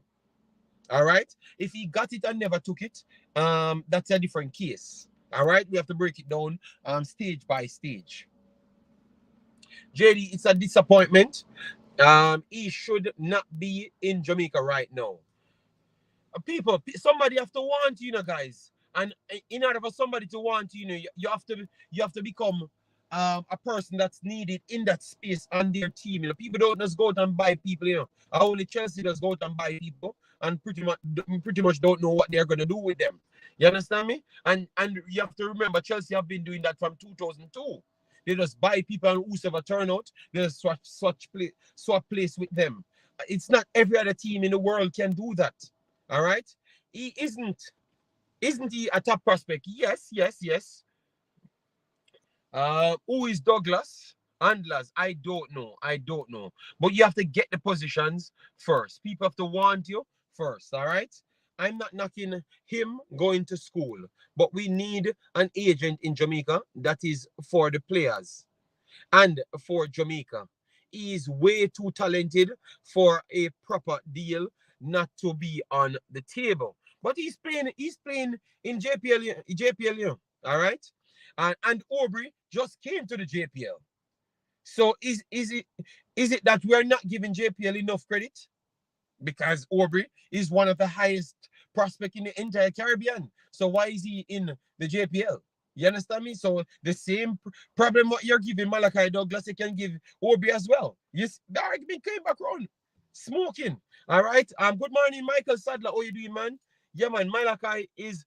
all right? If he got it and never took it, that's a different case. All right? We have to break it down stage by stage. JD, it's a disappointment. He should not be in Jamaica right now. People, somebody have to want you, guys. And in order for somebody to want you, you have to become a person that's needed in that space on their team. People don't just go out and buy people. Only Chelsea does go out and buy people, and pretty much don't know what they're gonna do with them. You understand me? And you have to remember, Chelsea have been doing that from 2002. They just buy people, and whoever turn out, they just swap place with them. It's not every other team in the world can do that. All right. He isn't he a top prospect? Yes, yes, yes. Who is Douglas? Handlers? I don't know. I don't know. But you have to get the positions first. People have to want you first. All right. I'm not knocking him going to school, but we need an agent in Jamaica that is for the players and for Jamaica. He is way too talented for a proper deal not to be on the table. But he's playing in JPL, all right? And Auvray just came to the JPL. So is it that we're not giving JPL enough credit? Because Auvray is one of the highest prospect in the entire Caribbean. So why is he in the JPL? You understand me? So the same problem what you're giving Malachi Douglas, you can give Auvray as well. Yes, the argument came back around. Smoking. All right. Good morning, Michael Sadler. How you doing, man? Yeah, man. Malachi is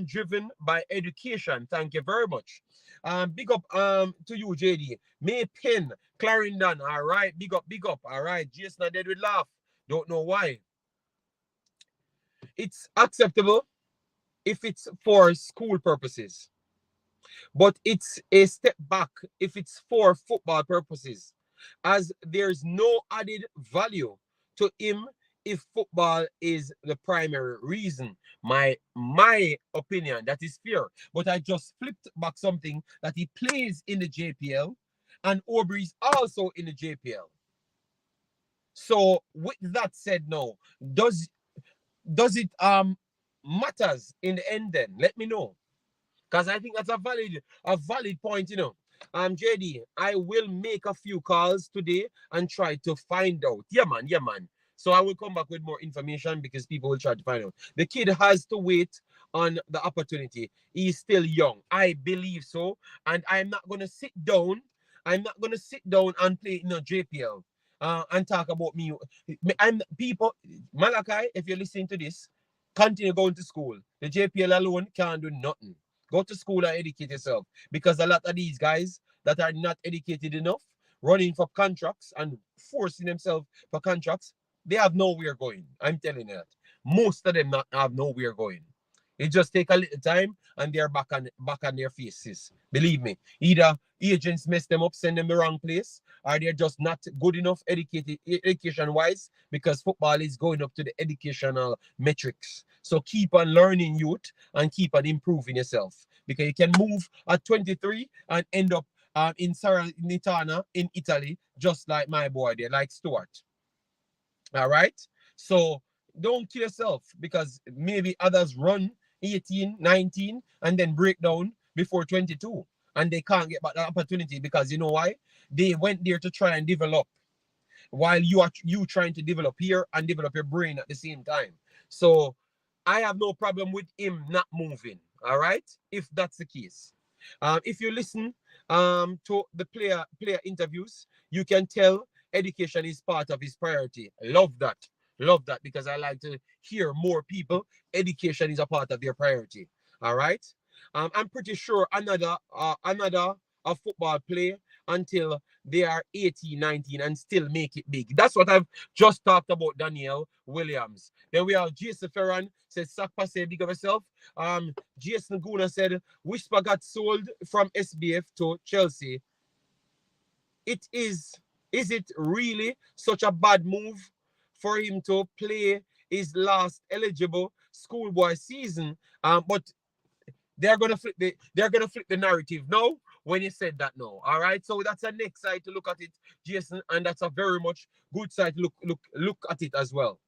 driven by education. Thank you very much. Big up to you, JD. May Penn, Clarendon. All right. Big up, big up. All right. Jason, I did with laugh. Don't know why. It's acceptable if it's for school purposes, but it's a step back if it's for football purposes, as there's no added value to him if football is the primary reason. My opinion, that is fair. But I just flipped back something that he plays in the JPL, and Auvray is also in the JPL. So with that said, no, does it matters in the end? Then let me know, because I think that's a valid point. JD, I will make a few calls today and try to find out. Yeah, man. Yeah, man. So I will come back with more information because people will try to find out. The kid has to wait on the opportunity. He's still young. I believe so. And I'm not going to sit down. I'm not going to sit down and play JPL and talk about me. I'm people, Malachi, if you're listening to this, continue going to school. The JPL alone can't do nothing. Go to school and educate yourself, because a lot of these guys that are not educated enough, running for contracts and forcing themselves for contracts, they have nowhere going. I'm telling you that. Most of them not have nowhere going. It just take a little time and they're back on their faces. Believe me. Either agents mess them up, send them the wrong place, or they're just not good enough education wise, because football is going up to the educational metrics. So keep on learning, youth, and keep on improving yourself, because you can move at 23 and end up in Salernitana in Italy, just like my boy there, like Stuart. All right. So don't kill yourself, because maybe others run 18, 19, and then break down before 22. And they can't get back the opportunity, because you know why? They went there to try and develop, while you trying to develop here and develop your brain at the same time. So I have no problem with him not moving. All right. If that's the case. If you listen to the player interviews, you can tell education is part of his priority. Love that. Love that, because I like to hear more people. Education is a part of their priority. All right. I'm pretty sure another a football player until they are 18, 19 and still make it big. That's what I've just talked about Daniel Williams. Then we have Jason Ferran says, Sakpa say big of yourself. Jason Guna said, Whisper got sold from SBF to Chelsea. Is it really such a bad move for him to play his last eligible schoolboy season? But they're gonna flip the narrative now when you said that now. All right. So that's a next side to look at it, Jason, and that's a very much good side to look at it as well.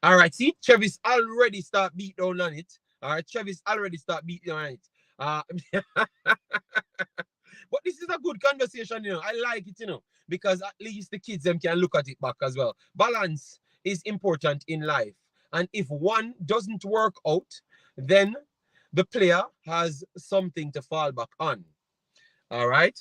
All right. See, Travis already start beat down on it. All right, Travis already start beat down on it. But this is a good conversation, I like it, because at least the kids them can look at it back as well. Balance is important in life. And if one doesn't work out, then the player has something to fall back on. All right.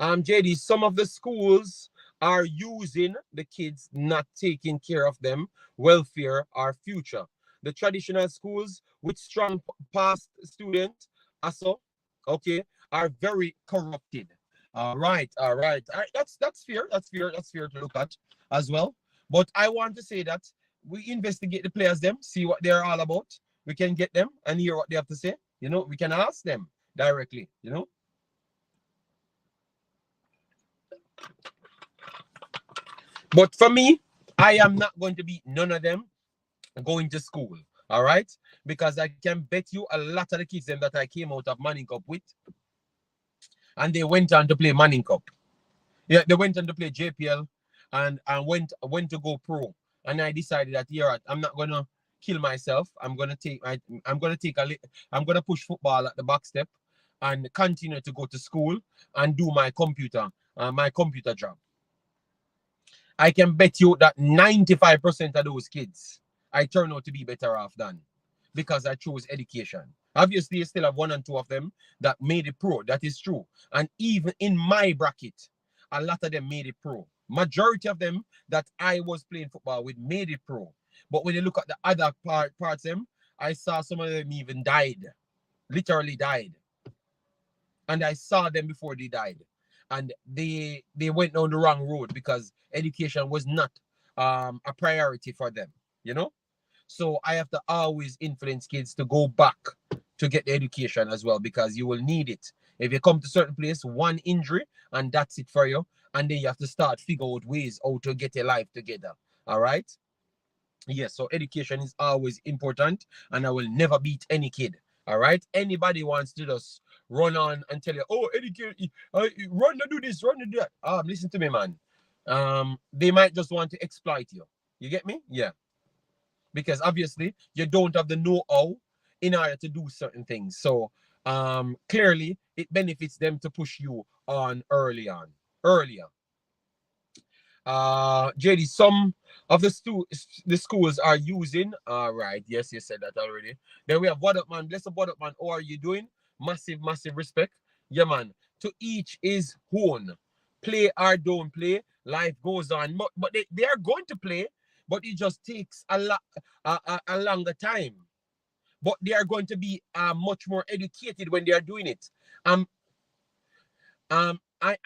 JD, some of the schools are using the kids, not taking care of them, welfare or future. The traditional schools with strong past students, also, okay, are very corrupted. All right. That's fair. That's fair to look at as well. But I want to say that we investigate the players, them, see what they're all about. We can get them and hear what they have to say. We can ask them directly. But for me, I am not going to be none of them going to school. All right, because I can bet you a lot of the kids them that I came out of Manning Cup with, and they went on to play Manning Cup. Yeah, they went on to play JPL and went to go pro. And I decided that I'm not gonna kill myself. I'm gonna push football at the back step and continue to go to school and do my computer job. I can bet you that 95% of those kids I turn out to be better off than, because I chose education. Obviously, you still have one and two of them that made it pro. That is true. And even in my bracket, a lot of them made it pro. Majority of them that I was playing football with made it pro. But when you look at the other parts them, I saw some of them even died. Literally died. And I saw them before they died. And they went down the wrong road because education was not a priority for them. So I have to always influence kids to go back to get the education as well, because you will need it. If you come to a certain place, one injury, and that's it for you. And then you have to start figure out ways how to get your life together. All right? Yes, so education is always important, and I will never beat any kid. All right? Anybody wants to just run on and tell you, oh, educate, run to do this, run to do that. Listen to me, man. They might just want to exploit you. You get me? Yeah. Because obviously you don't have the know-how in order to do certain things. So clearly it benefits them to push you on earlier. JD, some of the schools are using. Right, yes, you said that already. Then we have what up, man. Bless up, what up, man. How are you doing? Massive respect. Yeah, man. To each his own. Play or don't play, life goes on. But they are going to play, but it just takes a longer time. But they are going to be much more educated when they are doing it. I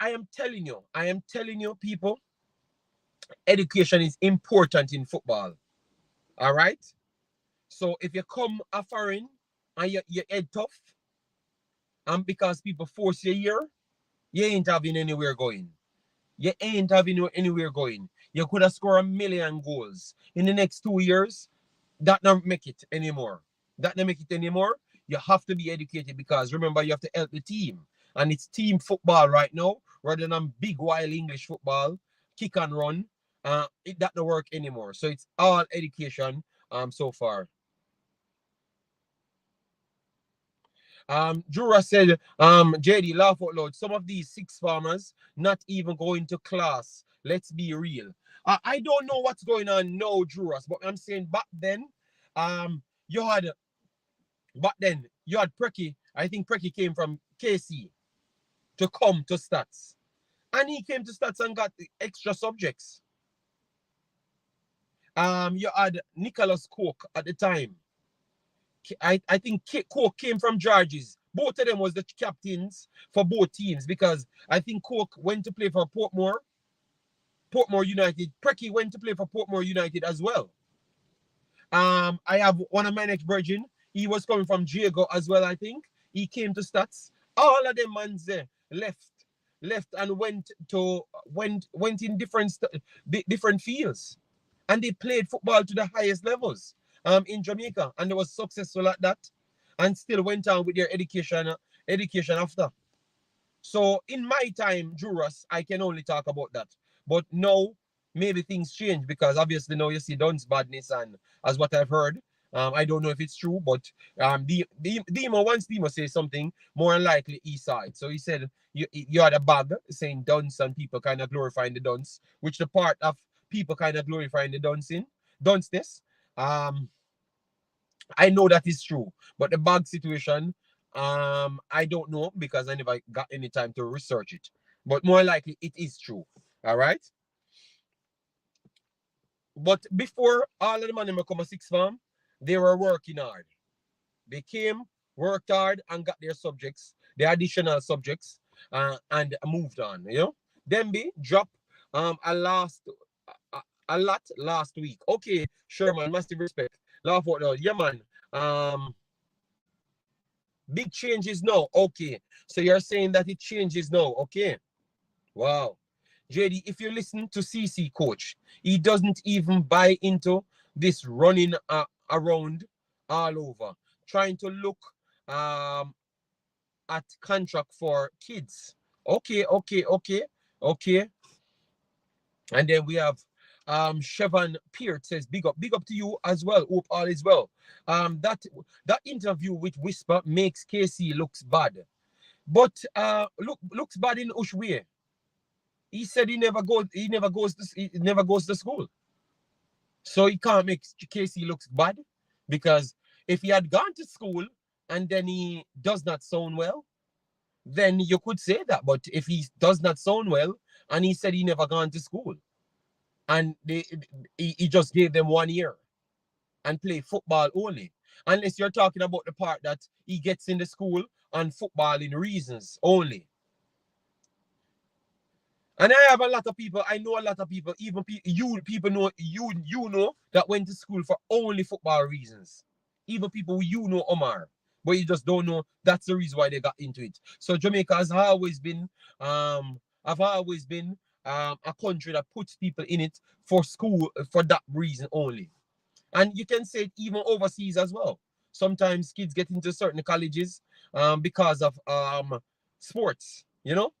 am telling you, people, education is important in football. All right? So if you come a foreign and you head tough, and because people force you here, you ain't having anywhere going. You ain't having anywhere going. You could have scored 1 million goals in the next 2 years. That don't make it anymore. You have to be educated, because remember, you have to help the team. And it's team football right now, rather than big wild English football, kick and run. It that don't work anymore. So it's all education so far. Jura said, JD, laugh out loud. Some of these 6 farmers not even going to class. Let's be real. I don't know what's going on now, Juras, but I'm saying back then, you had Preki. I think Preki came from KC to come to Stats. And he came to Stats and got extra subjects. You had Nicholas Coke at the time. I think Coke came from Georges. Both of them was the captains for both teams, because I think Coke went to play for Portmore United. Preki went to play for Portmore United as well. I have one of my next virgin. He was coming from Jago as well, I think. He came to Stats. All of them mans there left and went in different fields. And they played football to the highest levels in Jamaica, and they was successful at that, and still went on with their education after. So in my time, Juras, I can only talk about that. But now, maybe things change, because obviously now you see Dunn's badness, and as what I've heard, I don't know if it's true, but Demo says something more than likely east side. So he said you had a bag saying dunce and people kind of glorifying the dunce, which the part of people kind of glorifying the dunceness. I know that is true, but the bag situation, I don't know because I never got any time to research it. But more likely it is true. All right. But before all of the money come a six farm, they were working hard. They came, worked hard, and got their subjects, the additional subjects, and moved on. You know, Dembe dropped a lot last week. Okay, Sherman, massive respect. Laugh out loud. Yeah, man. Big changes now. Okay. So you're saying that it changes now. Okay. Wow. JD, if you listen to CC coach, he doesn't even buy into this running around all over, trying to look at contract for kids. Okay. And then we have Chevan Peart says, big up to you as well. Hope all is well. That interview with Whisper makes KC looks bad. But looks bad in Ushwe. He said he never goes to school. So he can't make KC looks bad, because if he had gone to school and then he does not sound well, then you could say that. But if he does not sound well and he said he never gone to school, and he just gave them 1 year and play football only, unless you're talking about the part that he gets in the school and footballing reasons only. And I have a lot of people, I know a lot of people, even people know you know that went to school for only football reasons. Even people you know, Omar, but you just don't know that's the reason why they got into it. So Jamaica has always been a country that puts people in it for school for that reason only. And you can say it even overseas as well. Sometimes kids get into certain colleges because of sports, you know?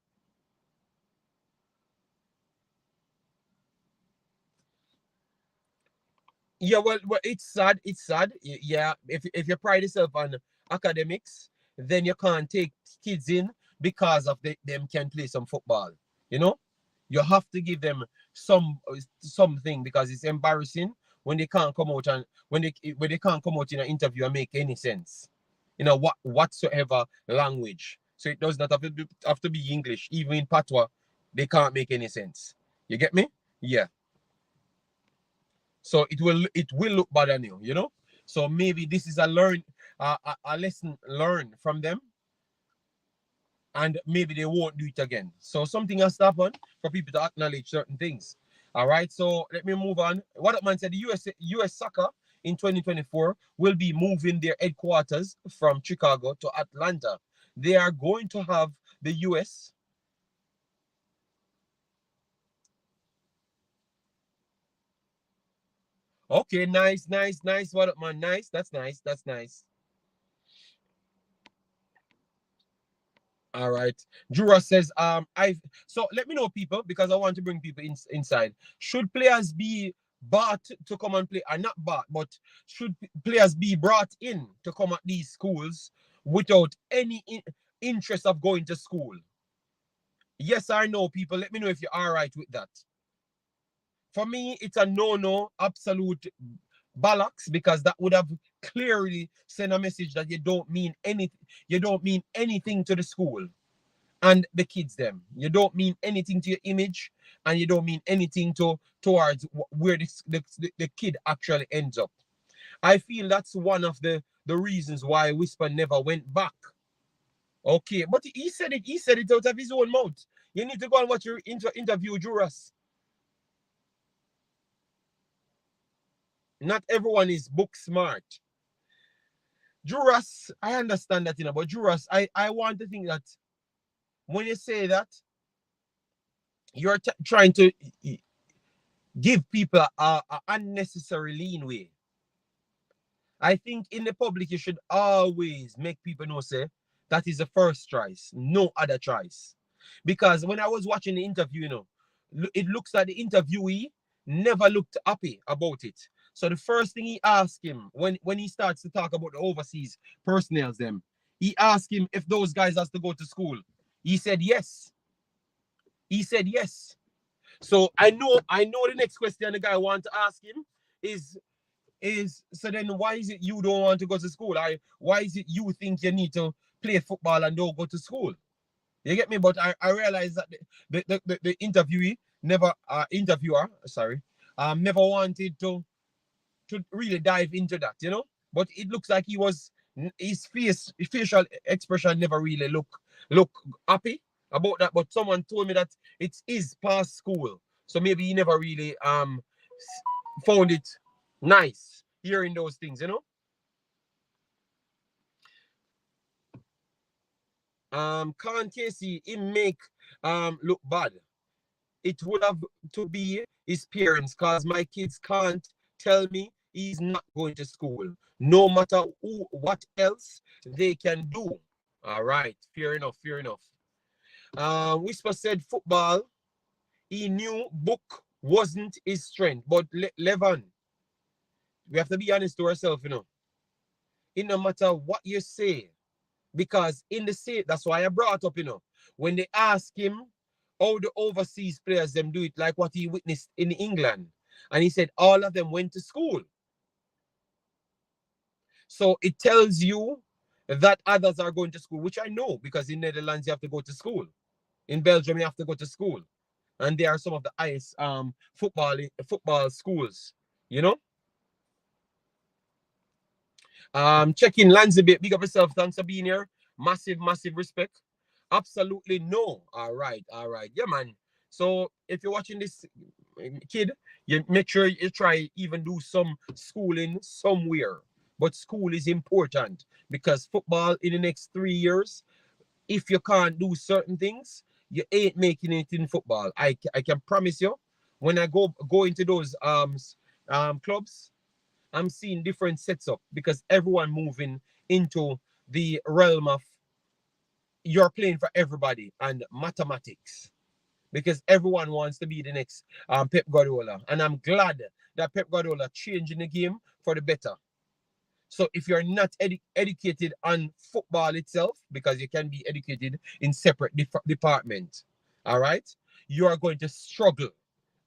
Yeah, well, it's sad. It's sad. Yeah, if you pride yourself on academics, then you can't take kids in because of them can play some football. You know, you have to give them something, because it's embarrassing when they can't come out and when they can't come out in an interview and make any sense. You know, whatsoever language. So it does not have to be English. Even in patois, they can't make any sense. You get me? Yeah. So it will look bad on you, you know. So maybe this is a lesson learned from them, and maybe they won't do it again. So something has to happen for people to acknowledge certain things. All right. So let me move on. What up, man said, the US soccer in 2024 will be moving their headquarters from Chicago to Atlanta. They are going to have the US. Okay, nice. What up, man? Nice. That's nice. All right. Jura says, so let me know, people, because I want to bring people inside. Should players be bought to come and play, or not bought, but should players be brought in to come at these schools without any interest of going to school? Yes or no, people? Let me know if you're all right with that. For me, it's a no, absolute bollocks, because that would have clearly sent a message that you don't mean anything to the school and the kids them. You don't mean anything to your image, and you don't mean anything towards where the kid actually ends up. I feel that's one of the reasons why Whisper never went back. Okay, but he said it out of his own mouth. You need to go and watch your interview, Juras. Not everyone is book smart. Juras, I understand that, but Juras, I want to think that when you say that, you're trying to give people a unnecessary leeway. I think in the public, you should always make people know, say, that is the first choice, no other choice. Because when I was watching the interview, it looks like the interviewee never looked happy about it. So the first thing he asked him when he starts to talk about the overseas personnel, them, he asked him if those guys has to go to school. He said yes. He said yes. So I know the next question the guy want to ask him is so then why is it you don't want to go to school? Why is it you think you need to play football and don't go to school? You get me? But I realize that the interviewee never interviewer, sorry, never wanted to really dive into that, you know. But it looks like his facial expression never really look happy about that. But someone told me that it is past school, so maybe he never really found it nice hearing those things, you know. Can't Casey him make look bad. It would have to be his parents, because my kids can't tell me he's not going to school, no matter what else they can do. All right, fair enough, fair enough. Whisper said football, he knew book wasn't his strength, but Levan, we have to be honest to ourselves, you know. It no matter what you say, because in the state, that's why I brought up, you know, when they ask him how the overseas players them do it, like what he witnessed in England, and he said all of them went to school. So it tells you that others are going to school, which I know, because in Netherlands you have to go to school, in Belgium you have to go to school, and there are some of the highest football schools, you know. Checking Lanzi, big up yourself. Thanks for being here. Massive respect. Absolutely no. All right. Yeah, man. So if you're watching this, kid, you make sure you try even do some schooling somewhere. But school is important, because football in the next 3 years, if you can't do certain things, you ain't making it in football. I can promise you. When I go into those clubs, I'm seeing different sets up, because everyone moving into the realm of you're playing for everybody and mathematics, because everyone wants to be the next Pep Guardiola. And I'm glad that Pep Guardiola changing the game for the better. So if you're not educated on football itself, because you can be educated in separate departments, all right, you are going to struggle,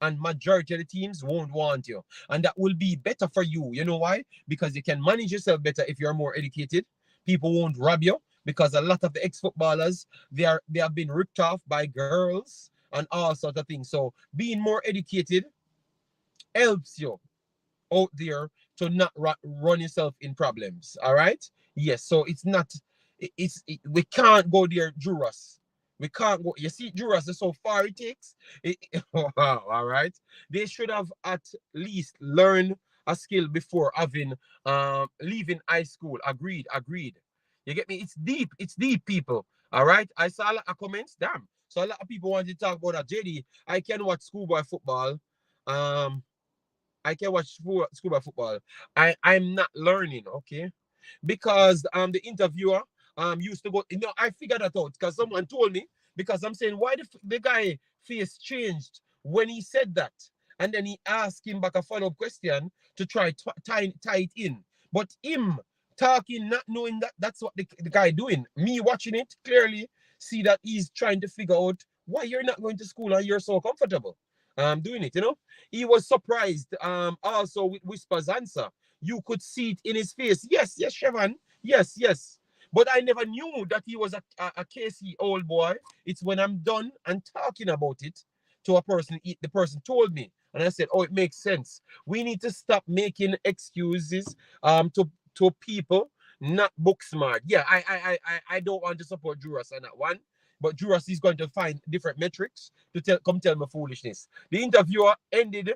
and majority of the teams won't want you, and that will be better for you. You know why? Because you can manage yourself better if you're more educated. People won't rob you, because a lot of the ex-footballers, they have been ripped off by girls and all sorts of things. So being more educated helps you out there to not run yourself in problems. All right. Yes. So it's not. We can't go there, Juras. We can't go. You see, Juras, so far it takes. Wow. All right. They should have at least learned a skill before having leaving high school. Agreed. You get me? It's deep. It's deep, people. All right. I saw a lot of comments. Damn. So a lot of people want to talk about that. JD, I can watch schoolboy football. I can watch schoolboy football. I'm not learning, okay? Because the interviewer used to go. You know, I figured that out because someone told me. Because I'm saying, why the guy face changed when he said that, and then he asked him back a follow-up question to try tie it in. But him talking, not knowing that that's what the guy doing. Me watching it clearly see that he's trying to figure out why you're not going to school and you're so comfortable doing it, you know. He was surprised also with Whisper's answer. You could see it in his face. Yes, Chevron. Yes. But I never knew that he was a KC old boy. It's when I'm done and talking about it to a person, the person told me. And I said, oh, it makes sense. We need to stop making excuses to people not book smart. Yeah, I don't want to support Juras on that one. But Juras is going to find different metrics to tell me foolishness. The interviewer ended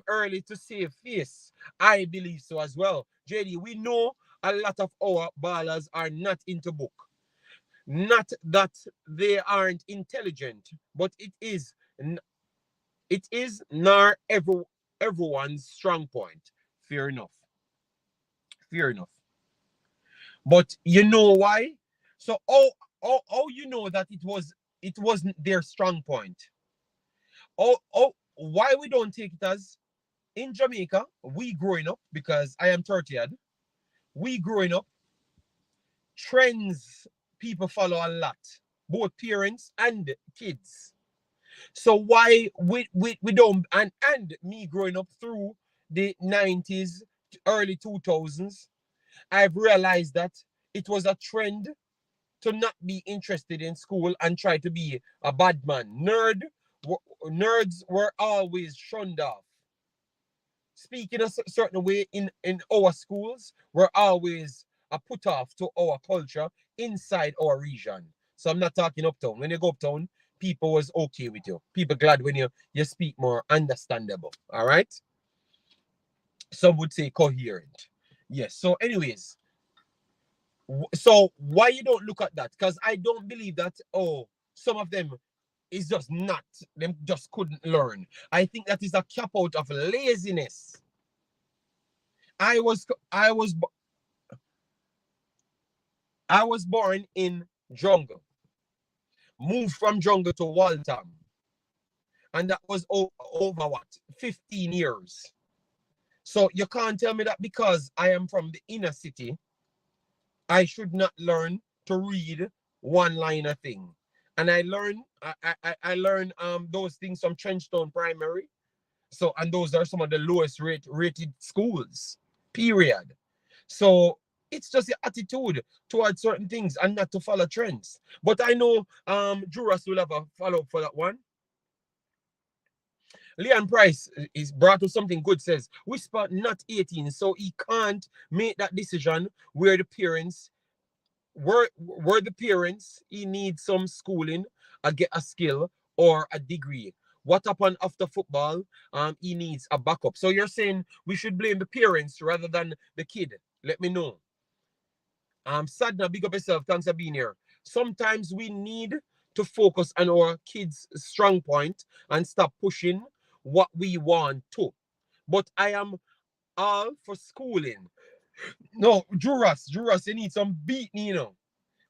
early to save face. I believe so as well. JD, we know a lot of our ballers are not into book. Not that they aren't intelligent, but it is not everyone's strong point. Fair enough. But you know why? So you know that it wasn't their strong point. Why we don't take it as in Jamaica, we growing up, because I am 30, we growing up, trends people follow a lot, both parents and kids. So why we don't, and me growing up through the 90s, early 2000s, I've realized that it was a trend to not be interested in school and try to be a bad man. Nerds were always shunned off. Speaking a certain way in our schools, we're always a put off to our culture inside our region. So I'm not talking uptown. When you go uptown, people was okay with you. People glad when you speak more understandable. All right. Some would say coherent. Yes. So, anyways, so why you don't look at that? Because I don't believe that, oh, some of them is just not, them just couldn't learn. I think that is a cap out of laziness. I was born in jungle, moved from jungle to Waltham, and that was over what, 15 years. So you can't tell me that because I am from the inner city, I should not learn to read one liner thing. And I learned those things from Trenchtown Primary. So, and those are some of the lowest rated schools, period. So it's just the attitude towards certain things and not to follow trends. But I know Juras will have a follow-up for that one. Leon Price is brought to something good, says Whisper not 18, so he can't make that decision where the parents were the parents, he needs some schooling, get a skill or a degree. What happened after football? He needs a backup. So you're saying we should blame the parents rather than the kid? Let me know. Sadna, big up yourself. Thanks for being here. Sometimes we need to focus on our kids' strong point and stop pushing what we want to. But I am all for schooling. No, Juras, you need some beating, you know.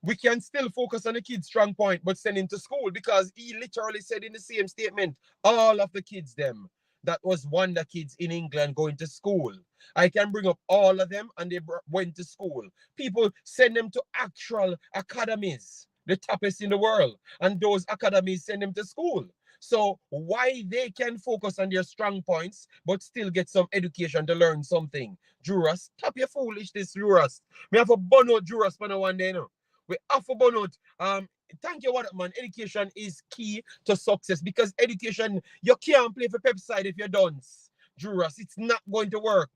We can still focus on the kid's strong point, but send him to school, because he literally said in the same statement, all of the kids them that was wonder kids in England going to school. I can bring up all of them and they went to school. People send them to actual academies, the toughest in the world, and those academies send them to school. So why they can focus on their strong points but still get some education to learn something? Juras, stop your foolishness, Juras. We have a bun out Juras for one day now. We have a bun out. Thank you, what man. Education is key to success, because education, you can't play for Pepside if you don't. Juras, it's not going to work.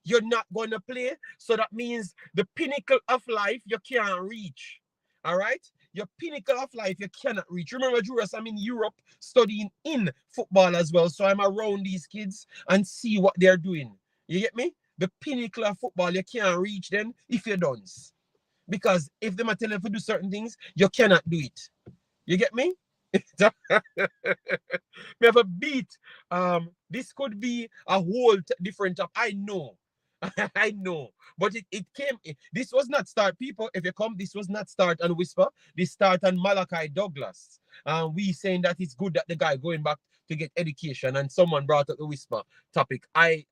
You're not going to play, so that means the pinnacle of life you can't reach. All right? Your pinnacle of life you cannot reach. Remember, Juras, I'm in Europe studying in football as well, so I'm around these kids and see what they're doing. You get me? The pinnacle of football, you can't reach them if you don't. Because if them are telling you to do certain things, you cannot do it. You get me? We have a beat. This could be a whole different top. I know. I know. But it came. This was not start. People, if you come, this was not start and Whisper. This start on Malachi Douglas. We saying that it's good that the guy going back to get education, and someone brought up the Whisper topic. I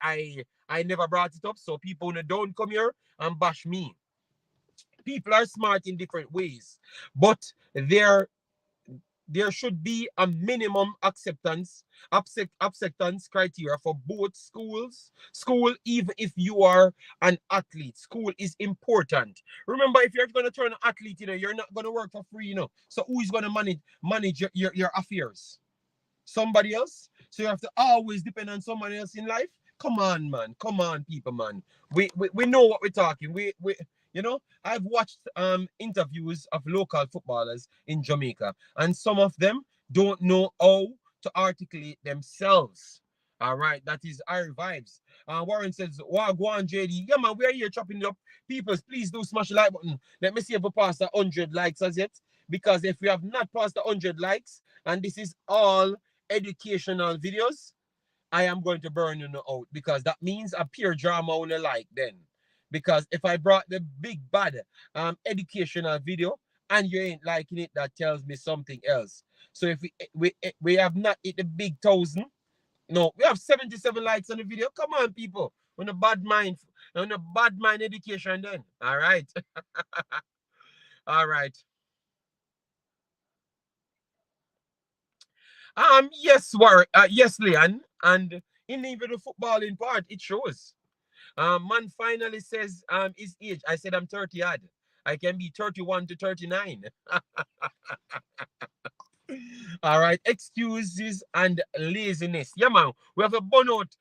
never brought it up, so people don't come here and bash me. People are smart in different ways, but there should be a minimum acceptance criteria for both schools. School, even if you are an athlete, school is important. Remember, if you're going to turn an athlete, you're not going to work for free, So who is going to manage your affairs? Somebody else. So you have to always depend on somebody else in life. Come on, man. Come on, people, man. We know what we're talking. We I've watched interviews of local footballers in Jamaica, and some of them don't know how to articulate themselves. All right, that is our vibes. Warren says, wow, go on, JD. Yeah, man, we're here chopping it up. People, please do smash the like button. Let me see if we pass the 100 likes as yet. Because if we have not passed the 100 likes, and this is all educational videos, I am going to burn you out, because that means a pure drama on the like then. Because if I brought the big bad educational video and you ain't liking it, that tells me something else. So if we have not hit the big 1,000, No, we have 77 likes on the video. Come on, people. On a bad mind, on a bad mind education then. All right. All right. Yes, yes, Leon. And in even the footballing part, it shows. Man finally says his age. I said I'm 30 odd. I can be 31 to 39. All right. Excuses and laziness. Yeah, man. We have a burnout.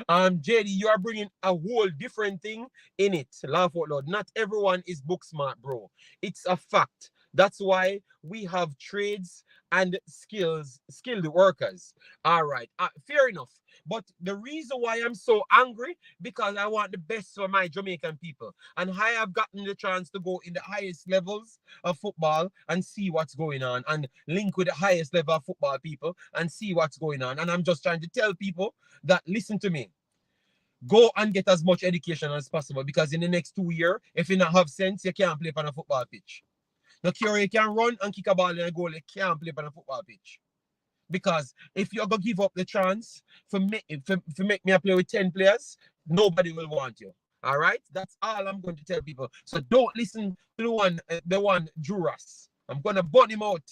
JD, you are bringing a whole different thing in it. Laugh out loud. Not everyone is book smart, bro. It's a fact. That's why we have trades and skilled workers. All right, fair enough. But the reason why I'm so angry because I want the best for my Jamaican people, and I have gotten the chance to go in the highest levels of football and see what's going on, and link with the highest level of football people and see what's going on. And I'm just trying to tell people that listen to me, go and get as much education as possible, because in the next 2 years, if you not have sense, you can't play on a football pitch. Now, you can run and kick a ball in a goal, you can't play on a football pitch. Because if you're going to give up the chance for make me play with 10 players, nobody will want you. All right? That's all I'm going to tell people. So don't listen to the one Juras. I'm going to burn him out.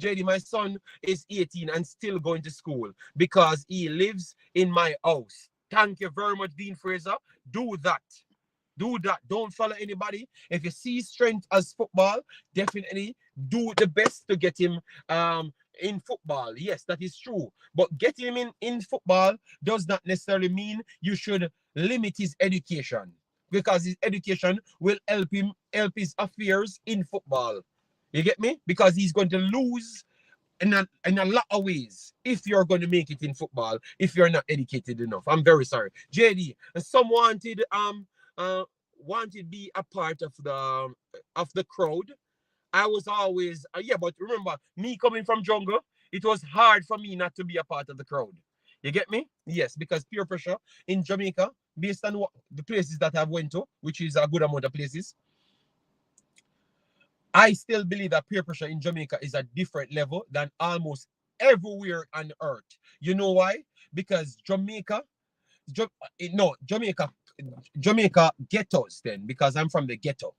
JD, my son is 18 and still going to school because he lives in my house. Thank you very much, Dean Fraser. Do that. Do that. Don't follow anybody. If you see strength as football, definitely do the best to get him in football. Yes, that is true. But getting him in football does not necessarily mean you should limit his education, because his education will help his affairs in football. You get me? Because he's going to lose in a lot of ways if you're going to make it in football if you're not educated enough. I'm very sorry. JD, some wanted be a part of the crowd. I was always but remember, me coming from jungle, it was hard for me not to be a part of the crowd. You get me? Yes, because peer pressure in Jamaica, based on the places that I've went to, which is a good amount of places, I still believe that peer pressure in Jamaica is a different level than almost everywhere on earth. You know why? Because Jamaica, Jamaica ghettos then, because I'm from the ghetto.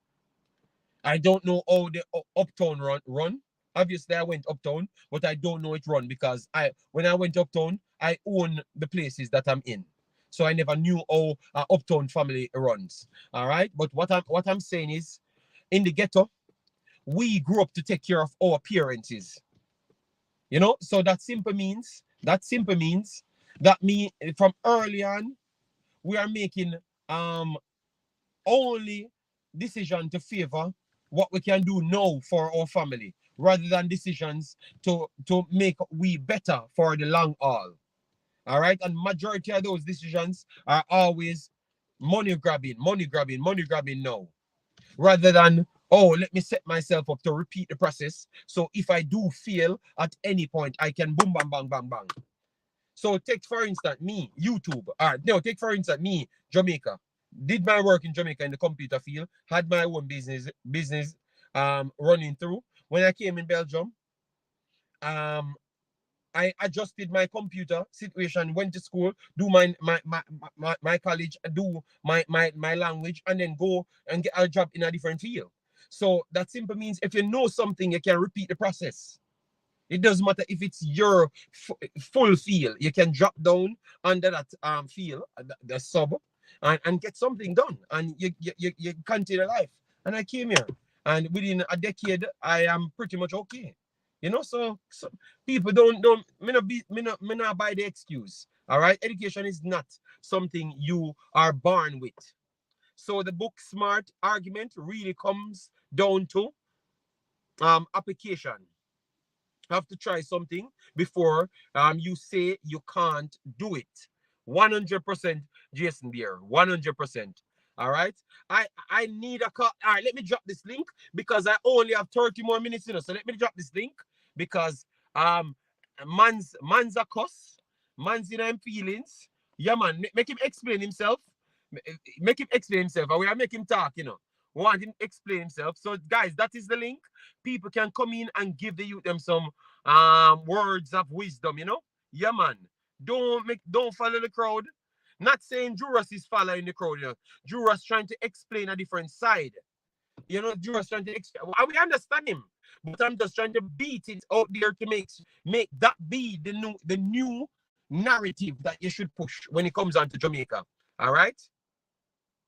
I don't know how the uptown run. Obviously, I went uptown, but I don't know it run because when I went uptown, I own the places that I'm in. So I never knew how uptown family runs. All right. But what I'm saying is, in the ghetto, we grew up to take care of our appearances. So that simply means that me from early on, we are making only decision to favor what we can do now for our family, rather than decisions to make we better for the long haul. All right. And majority of those decisions are always money grabbing now, rather than, oh, let me set myself up to repeat the process. So if I do fail at any point, I can boom, bang, bang, bang, bang. So take for instance me, YouTube. Take for instance me, Jamaica. Did my work in Jamaica in the computer field, had my own business running through. When I came in Belgium, I adjusted my computer situation, went to school, do my college, do my language, and then go and get a job in a different field. So that simply means if you know something, you can repeat the process. It doesn't matter if it's your full field. You can drop down under that field, the sub, and get something done, and you continue life. And I came here, and within a decade, I am pretty much okay. So people don't me not buy the excuse. All right, education is not something you are born with. So the book smart argument really comes down to application. You have to try something before you say you can't do it. 100% Jason Beer. 100%. All right. I need a car. All right, let me drop this link because I only have 30 more minutes, so let me drop this link because man's a cuss, man's in him feelings. Yeah, man, make him explain himself. Make him explain himself. And we are make him talk, want him to explain himself. So guys, that is the link. People can come in and give the youth them some words of wisdom, you know? Yeah, man. Don't follow the crowd. Not saying Juras is following the crowd, you know. Juras trying to explain a different side. You know, Juras trying to explain. We understand him, but I'm just trying to beat it out there to make that be the new narrative that you should push when it comes on to Jamaica. All right?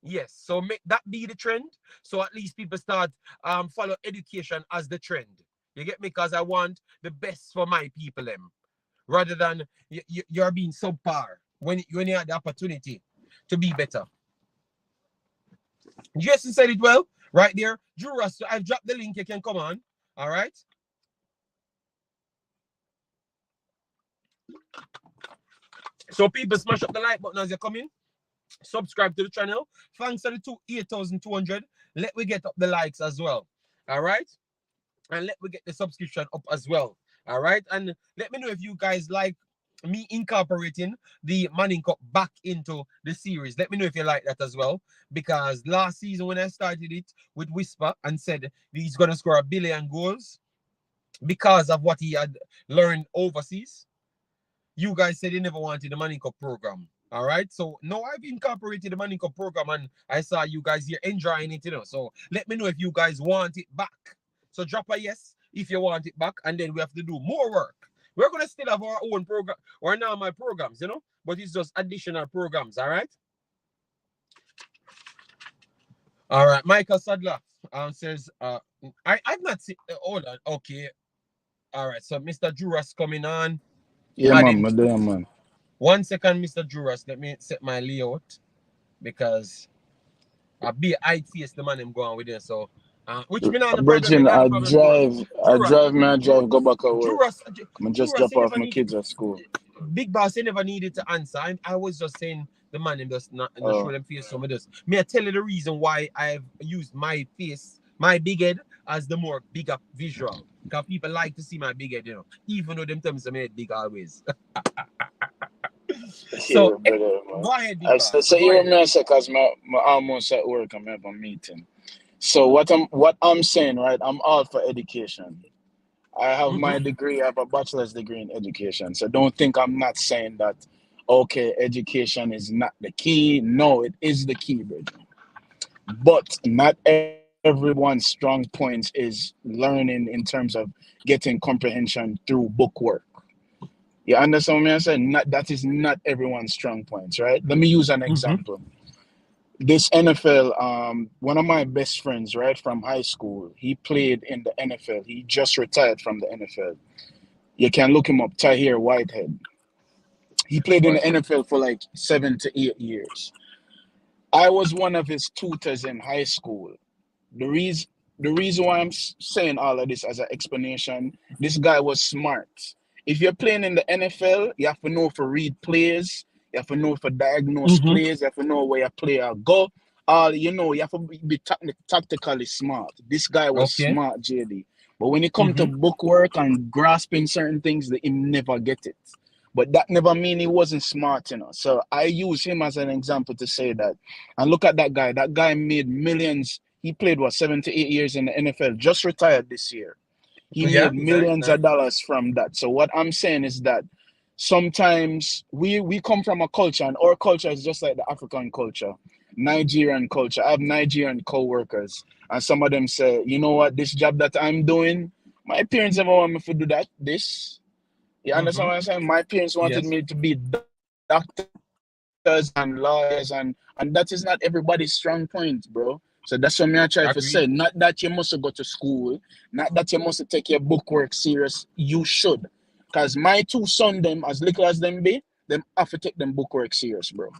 Yes. So make that be the trend. So at least people start follow education as the trend. You get me? Because I want the best for my people, them, rather than you're being subpar when you had the opportunity to be better. Jason said it well right there. Juras, so I've dropped the link. You can come on. All right. So people smash up the like button as you're coming. Subscribe to the channel. Thanks to the 8,200. Let we get up the likes as well. All right. And let me get the subscription up as well. All right. And let me know if you guys like me incorporating the Manning Cup back into the series. Let me know if you like that as well. Because last season when I started it with Whisper and said he's going to score 1 billion goals because of what he had learned overseas, you guys said you never wanted the Manning Cup program. All right. So now I've incorporated the Manning Cup program and I saw you guys here enjoying it, you know. So let me know if you guys want it back. So drop a yes if you want it back, and then we have to do more work. We're gonna still have our own program or now my programs, you know, but it's just additional programs. All right. All right. Michael Sadler says I've not seen. Hold on. Okay. All right. So Mr. Juras coming on. Yeah, man, my damn man. 1 second, Mr. Juras. Let me set my layout because I be I face the man I'm going with there. So which me not the problem, me Bridging, not the problem, Juras. go back at work. Juras, I'm just Juras, drop you off never my need kids at school. Big Boss, you never needed to answer. I was just saying the man him just not just show Oh, them face some of this. May I tell you the reason why I've used my face, my big head, as the more bigger visual. Because people like to see my big head, you know, even though them terms are made big always. So yeah, brother, man. go ahead, Big I Boss. said, so Go you ahead. remember, cause my almost at work. I'm have a meeting. So what I'm saying, right? I'm all for education. I have my Mm-hmm. degree. I have a bachelor's degree in education. So don't think I'm not saying that. Okay, education is not the key. No, it is the key, brother. But not everyone's strong points is learning in terms of getting comprehension through bookwork. You understand what I'm saying? Not that is not everyone's strong points, right? Let me use an Mm-hmm. example. This NFL, one of my best friends, right, from high school, he played in the NFL. He just retired from the NFL. You can look him up, Tahir Whitehead. He played in the NFL for like 7 to 8 years. I was one of his tutors in high school. The reason the reason why I'm saying all of this as an explanation, this guy was smart. If you're playing in the NFL, you have to know for read plays, you have to know for diagnose Mm-hmm. plays, you have to know where your player go. All you have to be tactically smart. This guy was Okay. smart, JD. But when it comes to Mm-hmm. bookwork and grasping certain things, that he never get it. But that never mean he wasn't smart, you know. So I use him as an example to say that. And look at that guy. That guy made millions. He played what 7 to 8 years in the NFL. Just retired this year. He Yeah. made Nice. millions of Nice. dollars from that. So what I'm saying is that sometimes we come from a culture, and our culture is just like the African culture, Nigerian culture. I have Nigerian co-workers, and some of them say, you know what, this job that I'm doing, my parents never want me to do that. This, you understand Mm-hmm. what I'm saying? My parents wanted Yes. me to be doctors and lawyers, and that is not everybody's strong point, bro. So that's what me I try to say. Not that you must go to school, not that you must take your bookwork serious. You should. Because my two son them, as little as them be, them have to take them bookwork serious, bro.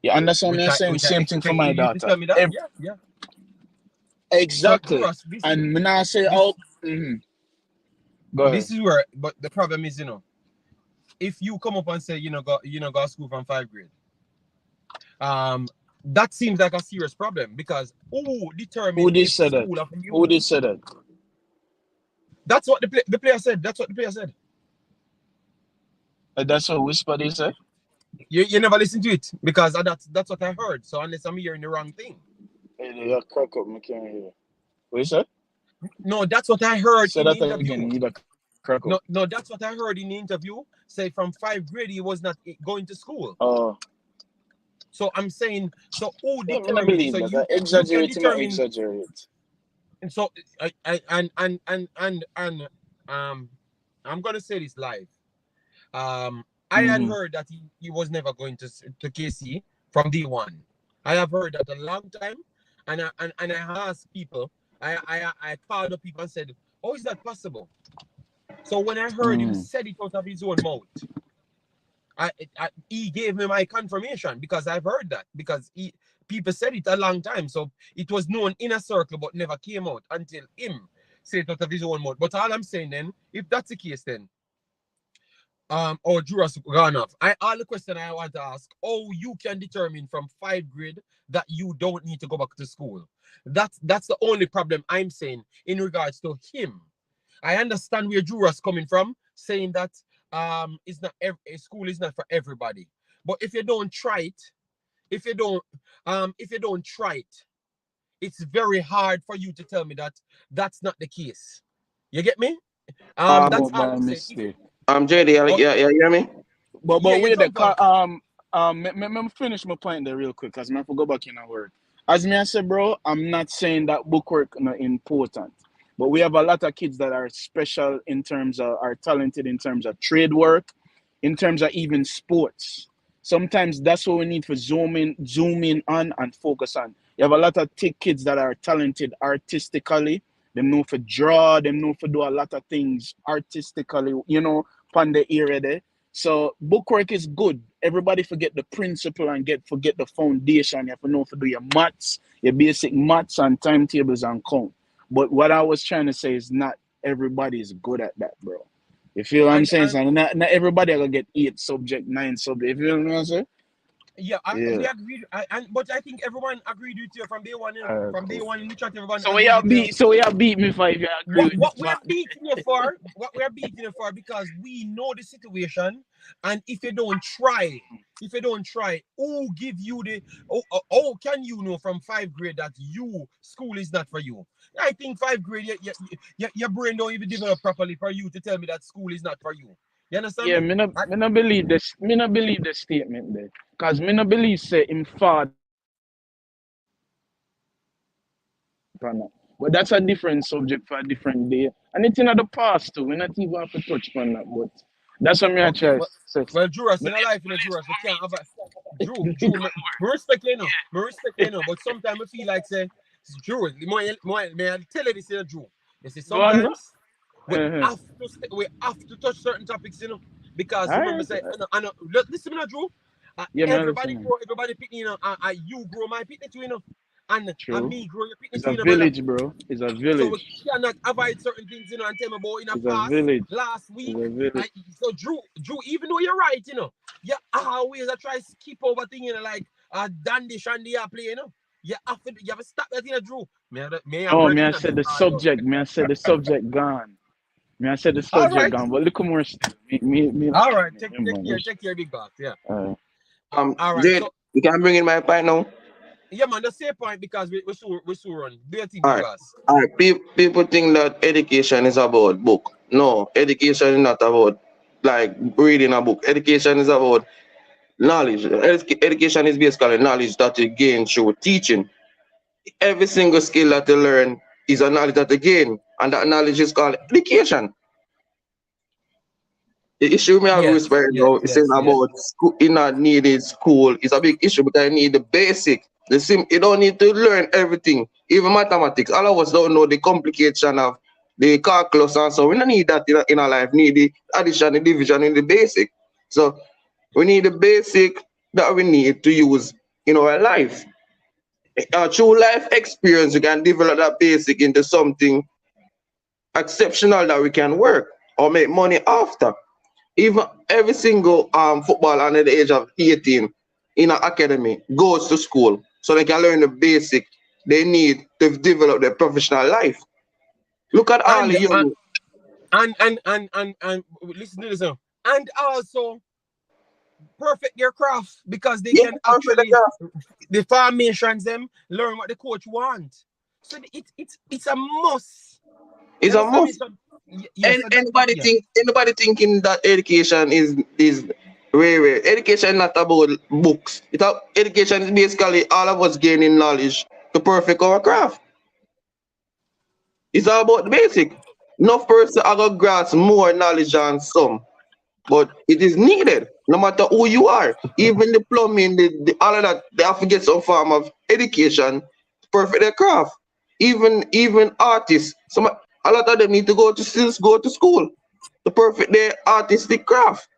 You understand me? I'm saying Which I same thing for expect my you to daughter. tell me that. Yeah. Yeah. So Exactly. Juras, And me now say, this oh, go ahead. this is where, but the problem is, if you come up and say go to school from 5th grade, um, that seems like a serious problem because who Who determine did if say that? school are from Who you? did say that? That's what the player said. That's what the player said. That's what Whisper they say. You never listen to it because that's what I heard. So unless I'm hearing the wrong thing, Hey, you crack up, me can't hear. What you say? no, that's what I heard Say in the that again. interview. You crack up. Crackle. No, that's what I heard in the interview. Say from 5th grade he was not going to school. Oh. So I'm saying, so who Yeah, I don't determines? believe So that. you can Exaggerate, might determine. exaggerate. And so and I'm gonna say this live. I had Mm-hmm. heard that he was never going to KC from day one. I have heard that a long time, and I asked people. I called up people and said, "How is that possible?" So when I heard him Mm. said it out of his own mouth, he gave me my confirmation because I've heard that because people said it a long time, so it was known in a circle but never came out until him said it out of his own mouth. But all I'm saying then, if that's the case, then or Juras gone off. All the question I want to ask, how you can determine from 5th grade that you don't need to go back to school. That's the only problem I'm saying in regards to him. I understand where Juras coming from, saying that it's not school is not for everybody. But if you don't try it, if you don't try it, it's very hard for you to tell me that that's not the case. You get me? That's Go all by I'm saying. mistake. JD, Oh, yeah, you hear me? yeah, But you wait, the jump car. off. Me finish my point there real quick, cause me have to go back in a word. As me I said, bro, I'm not saying that bookwork not important, but we have a lot of kids that are special in terms of are talented in terms of trade work, in terms of even sports. Sometimes that's what we need for zoom in on and focus on. You have a lot of kids that are talented artistically. Them know for draw, them know for do a lot of things artistically, upon the area there. So bookwork is good. Everybody forget the principle and forget the foundation. You have to know to do your maths, your basic maths and timetables and count. But what I was trying to say is not everybody is good at that, bro. You feel what I'm saying? And So not everybody are gonna get 8 subject, 9 subject. You feel what I'm saying? yeah, we Yeah. agreed. But I think everyone agreed with you from day one. You know, from day Cool. one in the chat, everyone So we agreed have with you. beat me for if you agree with What this we are man. beating you for, because we know the situation, and if you don't try, who give you the? How can you know from 5th grade that school is not for you? I think 5th grade, your brain don't even develop properly for you to tell me that school is not for you. You understand Yeah, me? me not believe this. Me not believe the statement there. Cause me not believe say him father. But that's a different subject for a different day. And it's in the past too. We not even have to touch on that. But that's what me I Okay, try to say. well, Juras, But in a life, Juras, we can't have a Drew, me respect you, know. Me respect you, know. But sometimes I feel like say, Drew, may I tell you this, Drew. You see, go on. No? sometimes we have to touch certain topics, because remember, Alright. say, listen, me now, Drew. Yeah, man, Everybody listen. grow, everybody pick, you grow my picnic too, and True. me grow your picnic It's too, a brother. village, bro. It's a So we village. cannot avoid certain things, and tell me about in the It's a past, village. last It's week. a village. So Drew, even though you're right, you always I try to skip over thing, like Dandy Shandy are play, you have to stop that, Drew. May I Oh, brother me, I in me said the call you. subject. Me, I said the subject gone. Me, I said the All subject right, gone. But look more still. Me, all right. man. Take care, big boss. Yeah. Uh, All right. JD, So you can bring in my point now. yeah, man, the same point because we so run. Do you think, All big right. boss? All right. People think that education is about book. No, education is not about like reading a book. Education is about knowledge. Education is basically knowledge that you gain through teaching. Every single skill that you learn is a knowledge that you gain, and that knowledge is called education. The issue me have with Yes, right yes, now is saying yes, yes. about school, in not needed school. It's a big issue because you need the basic. You don't need to learn everything, even mathematics. All of us don't know the complication of the calculus and so we don't need that in our life. Need the addition, the division, and the basic. So we need the basic that we need to use in our life. Through life experience, we can develop that basic into something exceptional that we can work or make money after. Even every single footballer under the age of 18 in an academy goes to school so they can learn the basic they need to develop their professional life. Look at all And the young listen to this now. And also perfect their craft because they yeah, can actually the formations them learn what the coach wants. So it's a must. You it's a understand me? must. So Yes, And anybody thinking that education is rare. Education not about books. Education is basically all of us gaining knowledge to perfect our craft. It's all about the basic. No person I got grasp more knowledge than some, but it is needed no matter who you are. Even the plumbing, all of that, they have to get some form of education to perfect their craft. Even artists, a lot of them need to still go to school to perfect their artistic craft.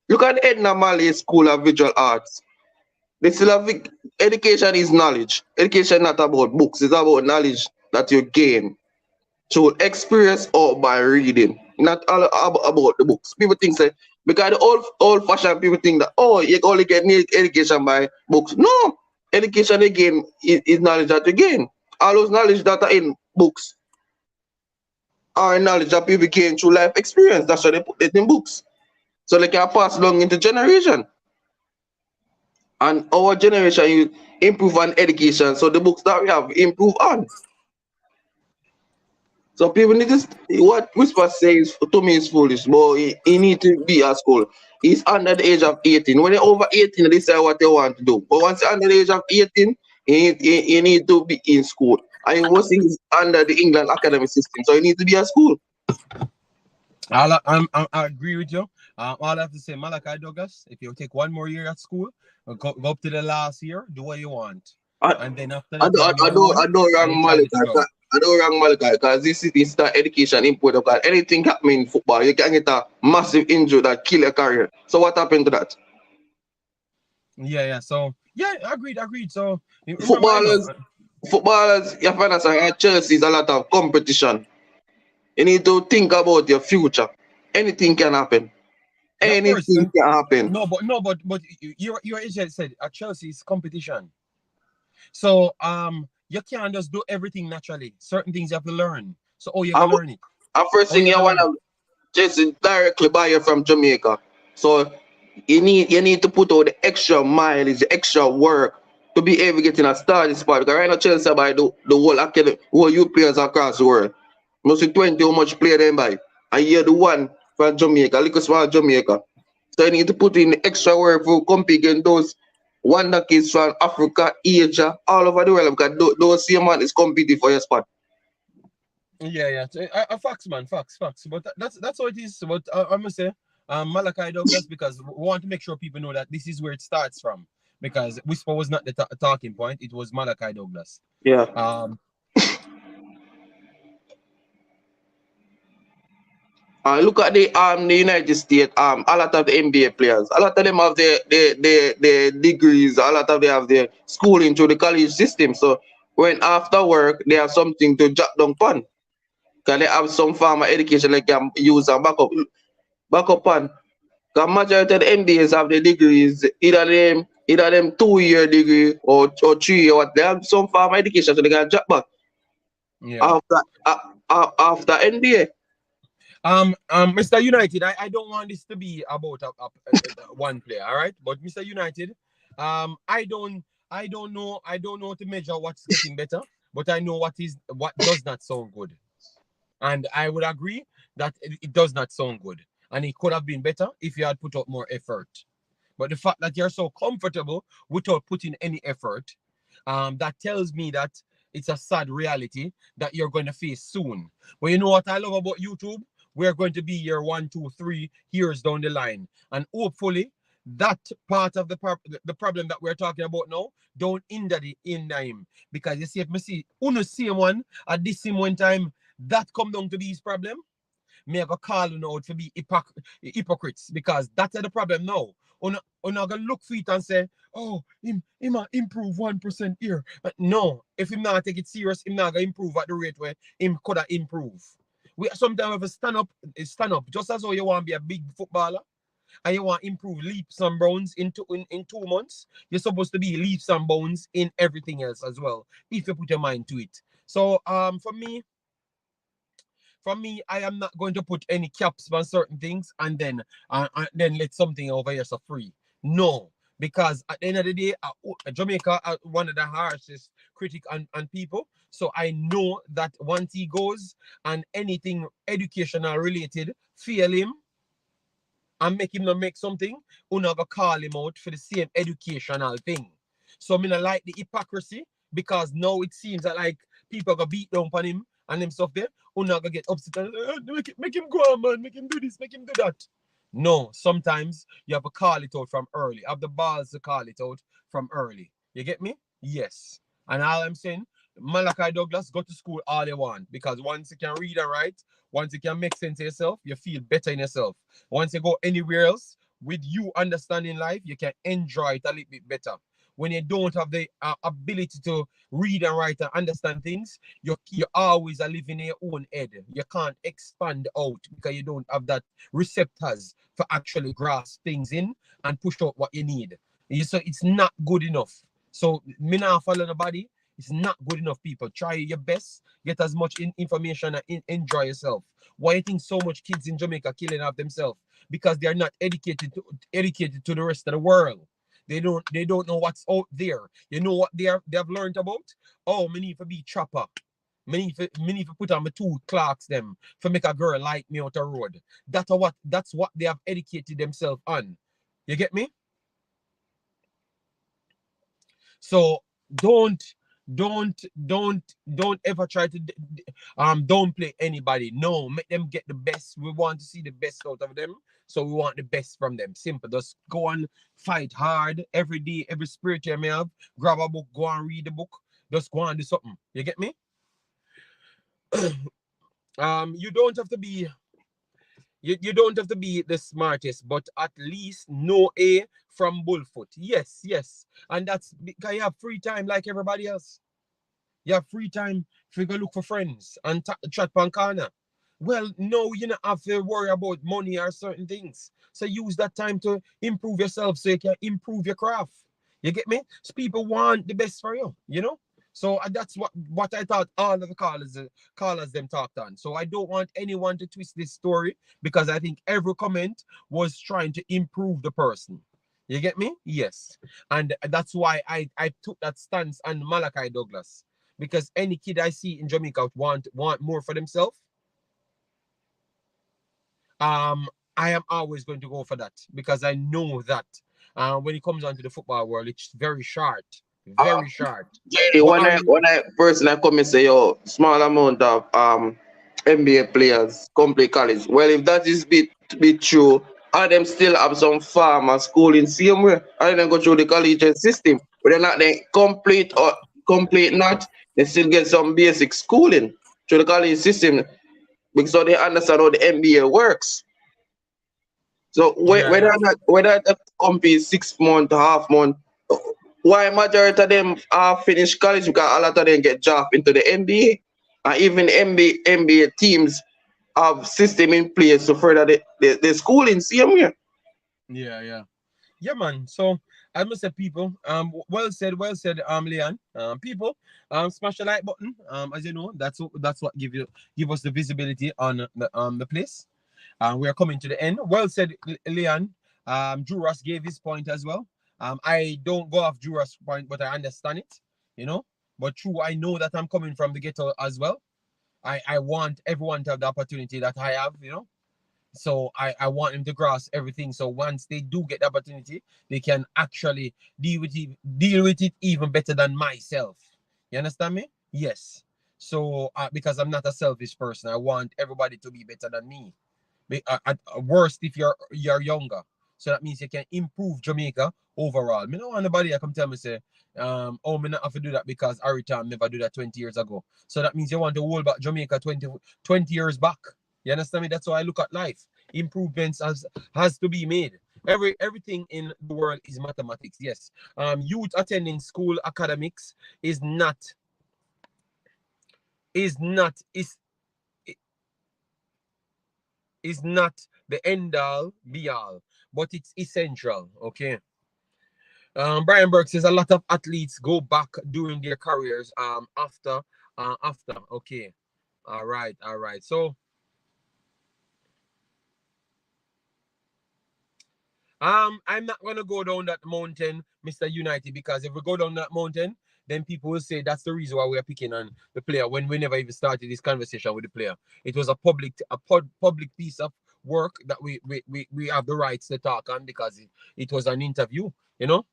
Look at Edna Malay School of Visual Arts. They still have education is knowledge. Education not about books. It's about knowledge that you gain through experience or by reading. Not all about the books. People think say because the old fashioned people think that you only get education by books. No, education again is knowledge that you gain. All those knowledge that are in books are knowledge that people gain through life experience. That's why they put it in books. So they can pass along into generation. And our generation you improve on education. So the books that we have improve on. So people need to what Whisper says to me is foolish, but he need to be at school. He's under the age of 18. When you're over 18, they say what they want to do. But once you're under the age of 18, you need to be in school. And most things under the England academic system. So you need to be at school. I agree with you. All I have to say, Malachi Douglas, if you take one more year at school, go up to the last year, do what you want. And then after that, I don't wrong Malachi. I don't wrong Malachi because this is the education input. Because anything happening in football, you can get a massive injury that kill your career. So what happened to that? Yeah. So agreed. So footballers, you find us at Chelsea is a lot of competition. You need to think about your future. Anything can happen. Anything can happen. No, but your agent said at Chelsea is competition. So you can't just do everything naturally. Certain things you have to learn. So you have to learn it. First thing you want to just directly buy you from Jamaica. So you need to put out the extra mileage, the extra work to be able to get in a starting spot. Because right now Chelsea buy the whole academy, whole youth players across the world. Must see 20 how much player they buy. And you're the one from Jamaica, little small Jamaica. So you need to put in the extra work for compete against those wonder kids from Africa, Asia, all over the world. Because those same man is competing for your spot. Yeah. Facts, man, facts. But that's how it is. But I must say, Malachi Douglas, because we want to make sure people know that this is where it starts from. Because Whisper was not the talking point; it was Malachi Douglas. Yeah. Look at the United States. A lot of the NBA players, a lot of them have their degrees. A lot of them have their schooling through the college system. So when after work, they have something to jot down on. Because they have some form of education they can use and back up on. Because majority of the MBAs have the degrees, either them 2-year degree or 3-year. What they have some form of education so they can jot back. Yeah. After NBA. Mr. United, I don't want this to be about one player, all right? But Mr. United, I don't know to measure what's getting better, but I know what does not sound good. And I would agree that it does not sound good. And it could have been better if you had put out more effort. But the fact that you're so comfortable without putting any effort, that tells me that it's a sad reality that you're going to face soon. But you know what I love about YouTube? We're going to be here 1, 2, 3 years down the line. And hopefully, that part of the problem that we're talking about now don't hinder him. Because you see, if I see the same one at this same one time, that come down to these problem, me I go call you out to be hypocrites, because that's the problem now. I'm gonna look for it and say, oh, him improve 1% here. But no, if him not take it serious, him not gonna improve at the rate where him could have improve. We sometimes have to stand up, just as though you want to be a big footballer and you want to improve leaps and bounds in 2 months. You're supposed to be leaps and bounds in everything else as well, if you put your mind to it. So for me, I am not going to put any caps on certain things and then let something over here so free. No, because at the end of the day, Jamaica are one of the harshest critic on people. So I know that once he goes and anything educational related, fail him and make him not make something, who not go call him out for the same educational thing. So I like the hypocrisy, because now it seems that like people go beat down on him and them stuff there, who not go get upset and make him go on, man, make him do this, make him do that. No, sometimes you have to call it out from early. Have the balls to call it out from early. You get me? Yes. And all I'm saying, Malachi Douglas, go to school all you want, because once you can read and write, once you can make sense of yourself, you feel better in yourself. Once you go anywhere else with you understanding life, you can enjoy it a little bit better. When you don't have the ability to read and write and understand things, you always are living in your own head. You can't expand out because you don't have that receptors for actually grasp things in and push out what you need. So it's not good enough. So me not follow nobody. It's not good enough, people. Try your best. Get as much information and enjoy yourself. Why you think so much kids in Jamaica killing off themselves? Because they are not educated to the rest of the world. They don't know what's out there. You know what they have learned about? Oh, me need to be trapper. Me need to put on my two clocks them for make a girl like me out the road. That's what they have educated themselves on. You get me? So don't ever try to don't play anybody. No, make them get the best. We want to see the best out of them, so we want the best from them. Simple. Just go and fight hard every day, every spirit you may have. Grab a book, go and read the book. Just go and do something. You get me? You don't have to be you don't have to be the smartest, but at least know A from Bullfoot. Yes. And that's because you have free time like everybody else. You have free time if you go look for friends and chat pan corner. Well, no, you don't have to worry about money or certain things. So use that time to improve yourself so you can improve your craft. You get me? So people want the best for you, you know? So that's what I thought all of the callers them talked on. So I don't want anyone to twist this story, because I think every comment was trying to improve the person. You get me? Yes. And that's why I took that stance on Malachi Douglas. Because any kid I see in Jamaica want more for themselves, I am always going to go for that, because I know that when it comes onto the football world, it's very short. Very short. JD, What when are I you? when I personally come and say, yo, small amount of NBA players complete college. Well, if that is be true, and them still have some farm and school in same way, and then go through the collegiate system, but they're not then complete not, they still get some basic schooling through the college system, because so they understand how the NBA works. So Yeah. whether that compete 6 month, half month, why majority of them are finish college, because a lot of them get drafted into the NBA. And even NBA teams have system in place to further the schooling same way. Yeah, man. So I must say, people, well said, Leon. People, smash the like button. As you know, that's what give us the visibility on the place. We are coming to the end. Well said, Leon. Juras gave his point as well. I don't go off Juras' point, but I understand it, you know. But true, I know that I'm coming from the ghetto as well. I want everyone to have the opportunity that I have, you know. So I want them to grasp everything. So once they do get the opportunity, they can actually deal with it even better than myself. You understand me? Yes. So because I'm not a selfish person, I want everybody to be better than me. At worst, if you're younger, so that means you can improve Jamaica overall. Me no want nobody that come tell me say, oh, me not have to do that because Aritam never do that 20 years ago. So that means you want to hold back Jamaica 20 years back. You understand me? That's how I look at life. Improvements has to be made. Everything in the world is mathematics. Yes. Youth attending school academics is not is not is is not the end all be all, but it's essential. Okay. Brian Burke says a lot of athletes go back during their careers after. Okay. All right. So I'm not gonna go down that mountain, Mr. United, because if we go down that mountain, then people will say that's the reason why we are picking on the player when we never even started this conversation with the player. It was a public piece of work that we have the rights to talk on because it was an interview, you know.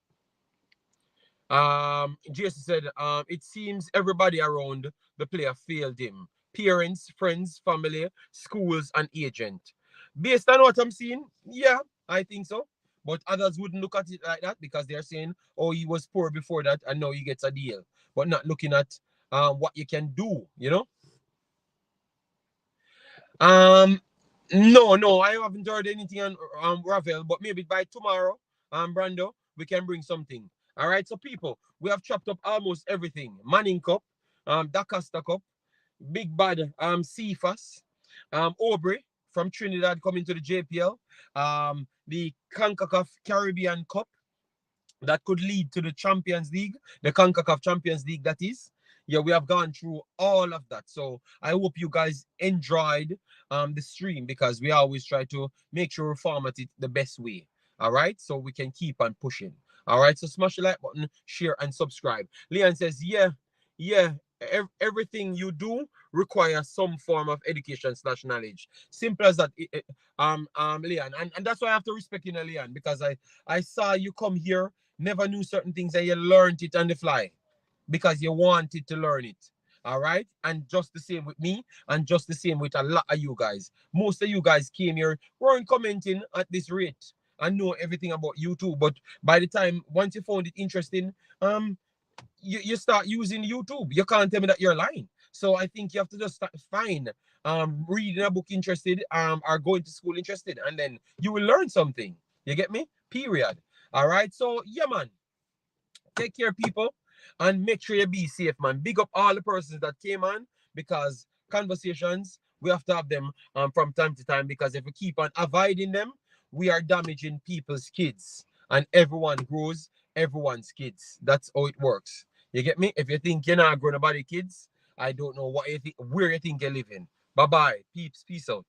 Jason said, it seems everybody around the player failed him. Parents, friends, family, schools, and agent. Based on what I'm seeing, yeah, I think so. But others wouldn't look at it like that because they're saying, oh, he was poor before that and now he gets a deal. But not looking at what you can do, you know? No, I haven't heard anything on Ravel, but maybe by tomorrow, Brando, we can bring something. All right, so people, we have chopped up almost everything. Manning Cup, DaCosta Cup, Big Bad, Cephas, Auvray from Trinidad coming to the JPL, the Concacaf Caribbean Cup, that could lead to the Champions League, the Concacaf Champions League, that is. Yeah, we have gone through all of that. So I hope you guys enjoyed the stream because we always try to make sure we format it the best way. All right, so we can keep on pushing. All right, so smash the like button, share, and subscribe. Leon says, yeah, everything you do requires some form of education / knowledge. Simple as that, Leon. And that's why I have to respect you, Leon, because I saw you come here, never knew certain things, and you learned it on the fly because you wanted to learn it. All right. And just the same with me, and just the same with a lot of you guys. Most of you guys came here, weren't commenting at this rate and know everything about YouTube. But by the time, once you found it interesting, you start using YouTube. You can't tell me that you're lying. So I think you have to just start find reading a book interested, or going to school interested, and then you will learn something. You get me? Period. All right. So yeah, man. Take care, people, and make sure you be safe, man. Big up all the persons that came on because conversations we have to have them from time to time because if we keep on avoiding them, we are damaging people's kids, and everyone grows everyone's kids. That's how it works. You get me? If you think you're not growing about the kids, I don't know what you think, where you think you're living. Bye bye, peeps. Peace out.